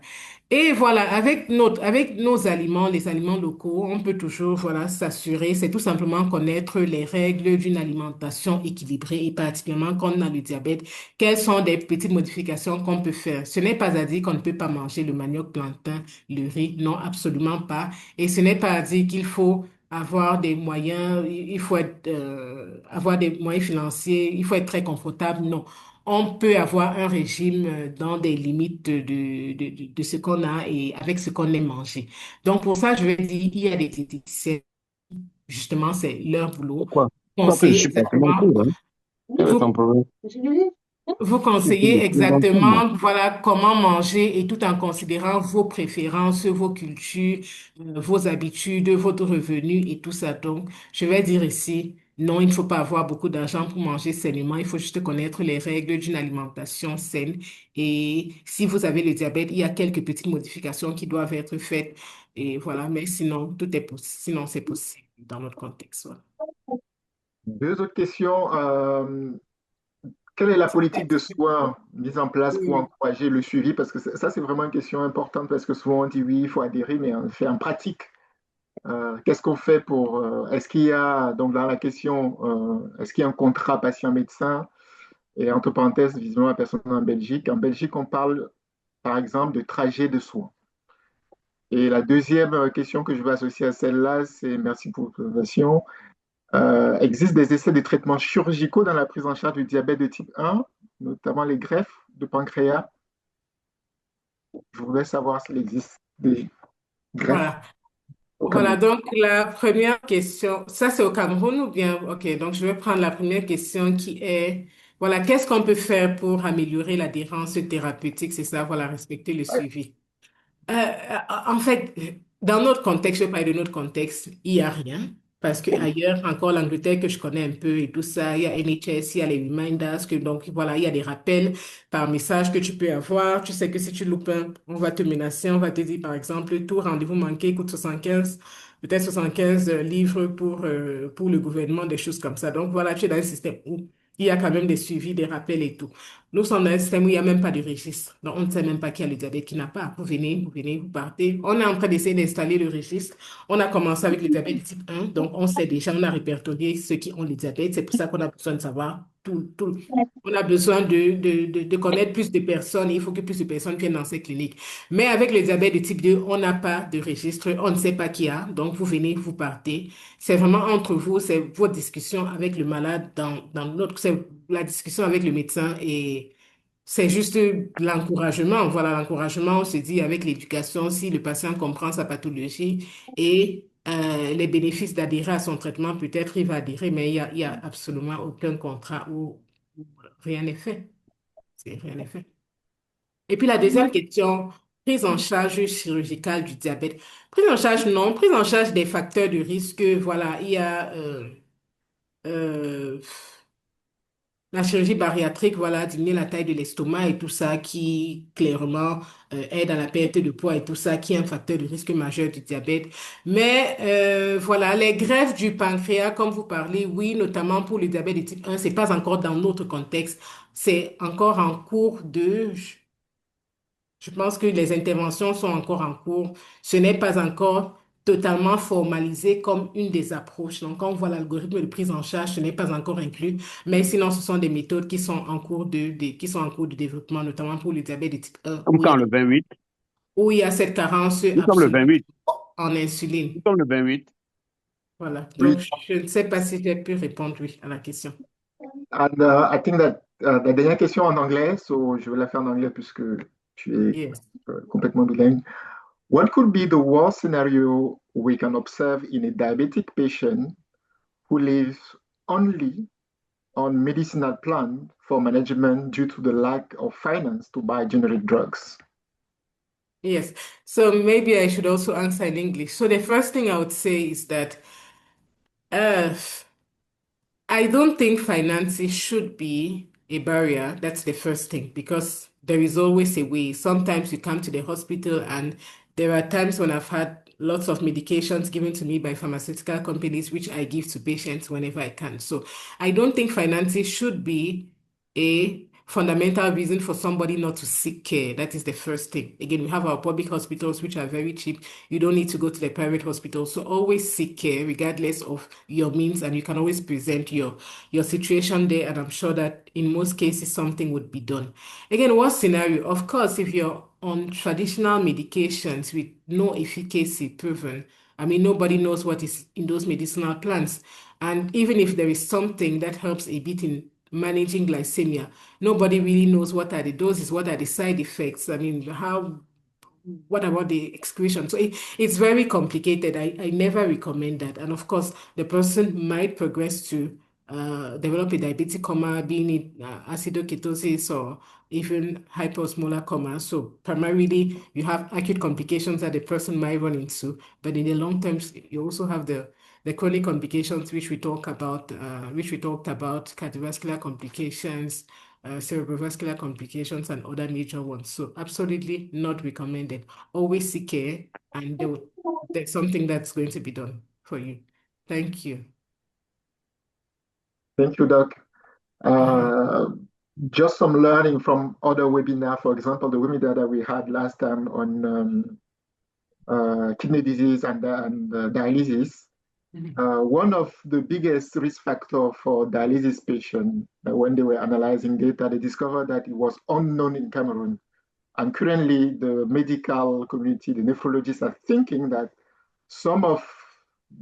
Et voilà, avec nos aliments, les aliments locaux, on peut toujours, voilà, s'assurer, c'est tout simplement connaître les règles d'une alimentation équilibrée et particulièrement quand on a le diabète, quelles sont des petites modifications qu'on peut faire. Ce n'est pas à dire qu'on ne peut pas manger le manioc, plantain, le riz, non, absolument pas. Et ce n'est pas à dire qu'il faut avoir des moyens, il faut avoir des moyens financiers, il faut être très confortable. Non, on peut avoir un régime dans des limites de ce qu'on a et avec ce qu'on aime manger. Donc, pour ça, je vais dire, il y a des diététiciens, justement, c'est leur boulot. Pourquoi que je Conseiller suis pas mon exactement, cours, hein? Quel est vous ton problème? vous Je suis conseillez le plus gentil, moi. exactement, voilà, comment manger et tout en considérant vos préférences, vos cultures, vos habitudes, votre revenu et tout ça. Donc, je vais dire ici, non, il ne faut pas avoir beaucoup d'argent pour manger sainement. Il faut juste connaître les règles d'une alimentation saine. Et si vous avez le diabète, il y a quelques petites modifications qui doivent être faites. Et voilà, mais sinon, tout est possible. Sinon, c'est possible dans notre contexte. Voilà. Deux autres questions. Quelle est la politique de soins mise en place pour Oui. encourager le suivi? Parce que ça, c'est vraiment une question importante parce que souvent on dit oui, il faut adhérer, mais en fait, en pratique, qu'est-ce qu'on fait pour... est-ce qu'il y a, donc dans la question, est-ce qu'il y a un contrat patient-médecin? Et entre parenthèses, visiblement la personne en Belgique. En Belgique, on parle, par exemple, de trajet de soins. Et la deuxième question que je vais associer à celle-là, c'est, merci pour votre présentation, existe des essais de traitements chirurgicaux dans la prise en charge du diabète de type 1, notamment les greffes de pancréas. Je voudrais savoir s'il existe des greffes Voilà. au Voilà, Cameroun. donc la première question, ça c'est au Cameroun ou bien, ok, donc je vais prendre la première question qui est, voilà, qu'est-ce qu'on peut faire pour améliorer l'adhérence thérapeutique, c'est ça, voilà, respecter le suivi. En fait, dans notre contexte, je vais parler de notre contexte, il n'y a rien. Parce que ailleurs, encore l'Angleterre que je connais un peu et tout ça, il y a NHS, il y a les reminders, que donc voilà, il y a des rappels par message que tu peux avoir. Tu sais que si tu loupes un, on va te menacer, on va te dire par exemple, tout rendez-vous manqué coûte 75, peut-être 75 livres pour le gouvernement, des choses comme ça. Donc voilà, tu es dans un système où il y a quand même des suivis, des rappels et tout. Nous sommes dans un système où il n'y a même pas de registre. Donc, on ne sait même pas qui a le diabète, qui n'a pas. Vous venez, vous partez. On est en train d'essayer d'installer le registre. On a commencé avec le diabète de type 1. Donc, on sait déjà, on a répertorié ceux qui ont le diabète. C'est pour ça qu'on a besoin de savoir tout. On a besoin de connaître plus de personnes. Il faut que plus de personnes viennent dans ces cliniques. Mais avec le diabète de type 2, on n'a pas de registre. On ne sait pas qui a. Donc, vous venez, vous partez. C'est vraiment entre vous, c'est votre discussion avec le malade dans notre, c'est la discussion avec le médecin et c'est juste l'encouragement. Voilà, l'encouragement, on se dit avec l'éducation, si le patient comprend sa pathologie et les bénéfices d'adhérer à son traitement, peut-être il va adhérer, mais il y a absolument aucun contrat où rien n'est fait. Rien n'est fait. Et puis la deuxième question, prise en charge chirurgicale du diabète. Prise en charge, non. Prise en charge des facteurs de risque, voilà, il y a euh, la chirurgie bariatrique, voilà, diminuer la taille de l'estomac et tout ça, qui clairement aide à la perte de poids et tout ça, qui est un facteur de risque majeur du diabète. Mais voilà, les greffes du pancréas, comme vous parlez, oui, notamment pour le diabète de type 1, c'est pas encore dans notre contexte, c'est encore en cours de... Je pense que les interventions sont encore en cours. Ce n'est pas encore totalement formalisé comme une des approches. Donc, quand on voit l'algorithme de prise en charge, ce n'est pas encore inclus. Mais sinon, ce sont des méthodes qui sont en cours qui sont en cours de développement, notamment pour le diabète de type 1, Comme quand le 28. où il y a cette carence Nous sommes le absolue 28. en insuline. Nous sommes le 28. Voilà. Oui. Donc, je ne sais pas si j'ai pu répondre, oui, à la question. And I think that la dernière question en anglais, so je vais la faire en anglais puisque tu es Yes. complètement bilingue. What could be the worst scenario we can observe in a diabetic patient who lives only on medicinal plan for management due to the lack of finance to buy generic drugs? Yes. So maybe I should also answer in English. So the first thing I would say is that uh, I don't think finances should be a barrier. That's the first thing, because there is always a way. Sometimes you come to the hospital, and there are times when I've had lots of medications given to me by pharmaceutical companies, which I give to patients whenever I can. So I don't think finances should be a fundamental reason for somebody not to seek care. That is the first thing. Again, we have our public hospitals, which are very cheap. You don't need to go to the private hospital. So always seek care, regardless of your means, and you can always present your situation there. And I'm sure that in most cases, something would be done. Again, what scenario? Of course, if you're on traditional medications with no efficacy proven, I mean, nobody knows what is in those medicinal plants. And even if there is something that helps a bit in managing glycemia, nobody really knows what are the doses, what are the side effects. I mean, what about the excretion? So it's very complicated. I never recommend that. And of course, the person might progress to develop a diabetic coma, being it acidocytosis or even hyposmolar coma. So primarily, you have acute complications that the person might run into, but in the long term, you also have the chronic complications, which we talked about, cardiovascular complications, cerebrovascular complications, and other major ones. So absolutely not recommended. Always seek care, and there's something that's going to be done for you. Thank you. Thank you, Doc. Just some learning from other webinars, for example, the webinar that we had last time on kidney disease and dialysis. One of the biggest risk factors for dialysis patients, when they were analyzing data, they discovered that it was unknown in Cameroon. And currently, the medical community, the nephrologists are thinking that some of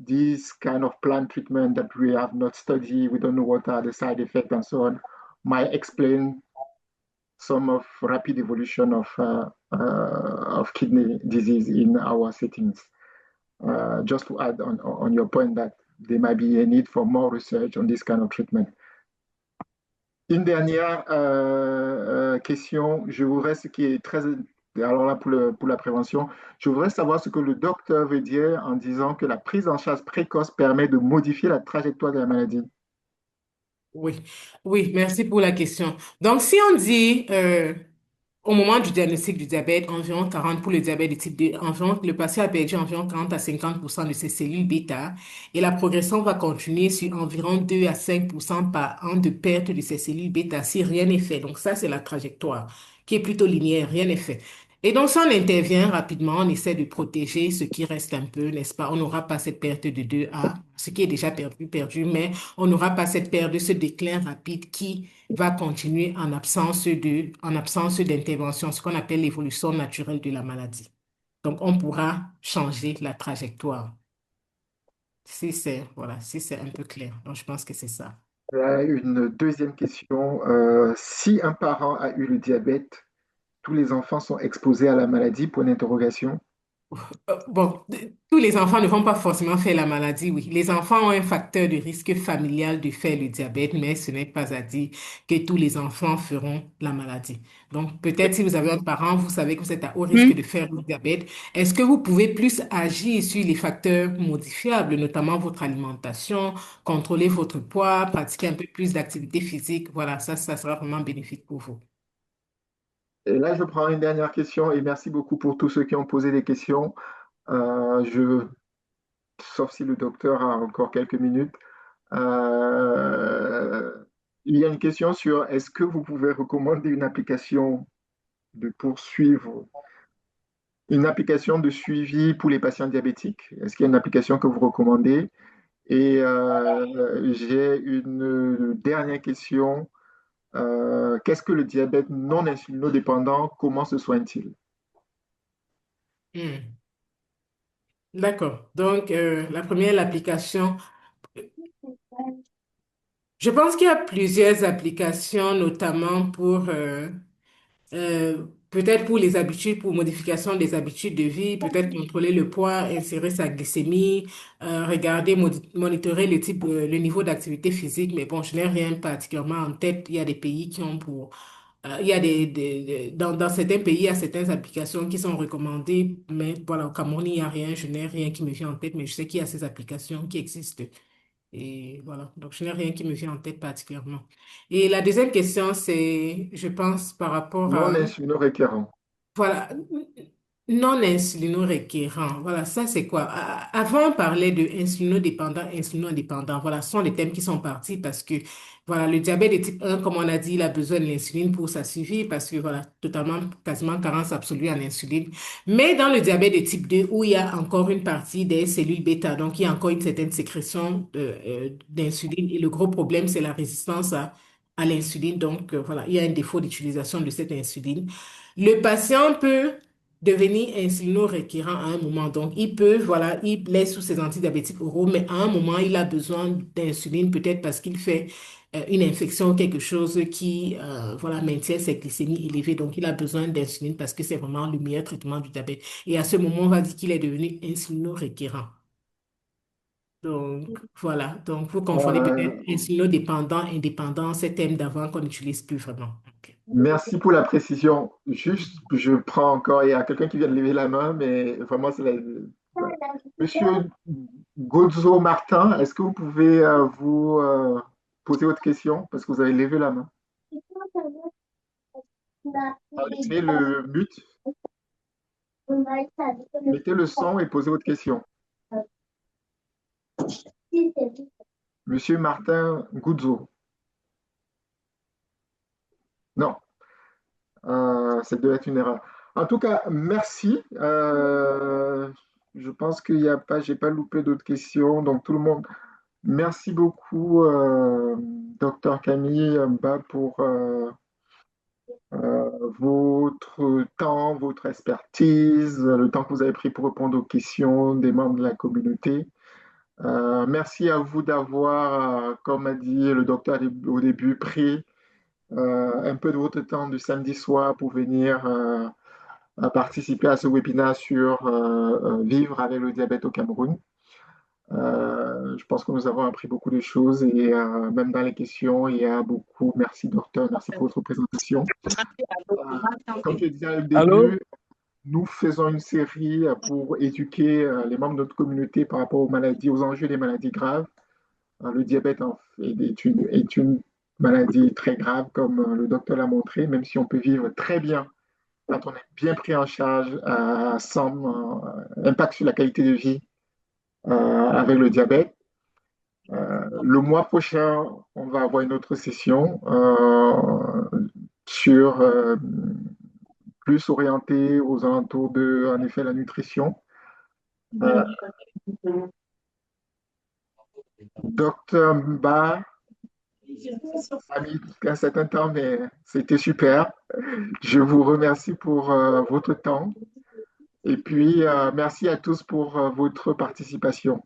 these kind of plant treatment that we have not studied, we don't know what are the side effects and so on, might explain some of rapid evolution of kidney disease in our settings. Just to add on your point that there might be a need for more research on this kind of treatment. Une dernière question, je voudrais ce qui est très... Alors là, pour la prévention, je voudrais savoir ce que le docteur veut dire en disant que la prise en charge précoce permet de modifier la trajectoire de la maladie. Oui, oui, merci pour la question. Donc, si on dit au moment du diagnostic du diabète, environ 40 pour le diabète de type 2, environ, le patient a perdu environ 40 à 50% de ses cellules bêta et la progression va continuer sur environ 2 à 5% par an de perte de ses cellules bêta si rien n'est fait. Donc ça, c'est la trajectoire qui est plutôt linéaire, rien n'est fait. Et donc, si on intervient rapidement, on essaie de protéger ce qui reste un peu, n'est-ce pas? On n'aura pas cette perte de 2 à, ce qui est déjà perdu, mais on n'aura pas cette perte, ce déclin rapide qui va continuer en absence d'intervention, ce qu'on appelle l'évolution naturelle de la maladie. Donc, on pourra changer la trajectoire. Voilà, si c'est un peu clair. Donc, je pense que c'est ça. Une deuxième question. Si un parent a eu le diabète, tous les enfants sont exposés à la maladie, point d'interrogation. Bon, tous les enfants ne vont pas forcément faire la maladie, oui. Les enfants ont un facteur de risque familial de faire le diabète, mais ce n'est pas à dire que tous les enfants feront la maladie. Donc, peut-être si vous avez un parent, vous savez que vous êtes à haut risque Hmm. de faire le diabète. Est-ce que vous pouvez plus agir sur les facteurs modifiables, notamment votre alimentation, contrôler votre poids, pratiquer un peu plus d'activité physique? Voilà, ça sera vraiment bénéfique pour vous. Et là, je prends une dernière question et merci beaucoup pour tous ceux qui ont posé des questions. Je, sauf si le docteur a encore quelques minutes. Euh, il y a une question sur est-ce que vous pouvez recommander une application de poursuivre, une application de suivi pour les patients diabétiques? Est-ce qu'il y a une application que vous recommandez? Et j'ai une dernière question. Qu'est-ce que le diabète non insulinodépendant? Comment se soigne-t-il? Hmm. D'accord. Donc, la première, l'application. Je pense qu'il y a plusieurs applications, notamment pour peut-être pour les habitudes, pour modification des habitudes de vie, peut-être contrôler le poids, insérer sa glycémie, regarder, monitorer le type, le niveau d'activité physique. Mais bon, je n'ai rien particulièrement en tête. Il y a des pays qui ont pour, il y a dans certains pays, il y a certaines applications qui sont recommandées, mais voilà, au Cameroun, il n'y a rien. Je n'ai rien qui me vient en tête, mais je sais qu'il y a ces applications qui existent. Et voilà, donc je n'ai rien qui me vient en tête particulièrement. Et la deuxième question, c'est, je pense, par rapport Non à, insulino-requérant. voilà, non insulino-requérant. Voilà, ça c'est quoi? Avant, on parlait de insulino-dépendant, insulino-indépendant. Voilà, ce sont les thèmes qui sont partis parce que, voilà, le diabète de type 1, comme on a dit, il a besoin de l'insuline pour sa survie parce que, voilà, totalement, quasiment carence absolue en insuline. Mais dans le diabète de type 2, où il y a encore une partie des cellules bêta, donc il y a encore une certaine sécrétion d'insuline. Et le gros problème, c'est la résistance à l'insuline. Donc, voilà, il y a un défaut d'utilisation de cette insuline. Le patient peut devenir insulino-requérant à un moment. Donc, il peut, voilà, il laisse sous ses antidiabétiques oraux, mais à un moment, il a besoin d'insuline, peut-être parce qu'il fait une infection ou quelque chose qui, voilà, maintient ses glycémies élevées. Donc, il a besoin d'insuline parce que c'est vraiment le meilleur traitement du diabète. Et à ce moment, on va dire qu'il est devenu insulino-requérant. Donc, voilà. Donc, vous confondez peut-être Euh, insulino-dépendant, indépendant, ces thèmes d'avant qu'on n'utilise plus vraiment. Ok. Merci pour la précision. Juste, je prends encore, il y a quelqu'un qui vient de lever la main, mais vraiment, voilà. Monsieur Godzo Martin, est-ce que vous pouvez vous poser votre question parce que vous avez levé la main? Allumez le mute, mettez le son et posez votre question. Monsieur Martin Goudzo. Non, ça doit être une erreur. En tout cas, merci. Je pense qu'il n'y a pas, j'ai pas loupé d'autres questions. Donc tout le monde, merci beaucoup, docteur Camille Mba, pour votre temps, votre expertise, le temps que vous avez pris pour répondre aux questions des membres de la communauté. Merci à vous d'avoir, comme a dit le docteur au début, pris un peu de votre temps du samedi soir pour venir à participer à ce webinaire sur vivre avec le diabète au Cameroun. Je pense que nous avons appris beaucoup de choses et même dans les questions, il y a beaucoup. Merci docteur, merci pour votre présentation. Comme je disais au Allô? début, nous faisons une série pour éduquer les membres de notre communauté par rapport aux maladies, aux enjeux des maladies graves. Le diabète est une maladie très grave, comme le docteur l'a montré, même si on peut vivre très bien quand on est bien pris en charge, sans impact sur la qualité de vie avec le diabète. Le mois prochain, on va avoir une autre session sur plus orientée aux alentours de, en effet, la nutrition. Euh, Docteur Mba a mis un certain temps, mais c'était super. Je vous remercie pour votre temps et puis merci à tous pour votre participation.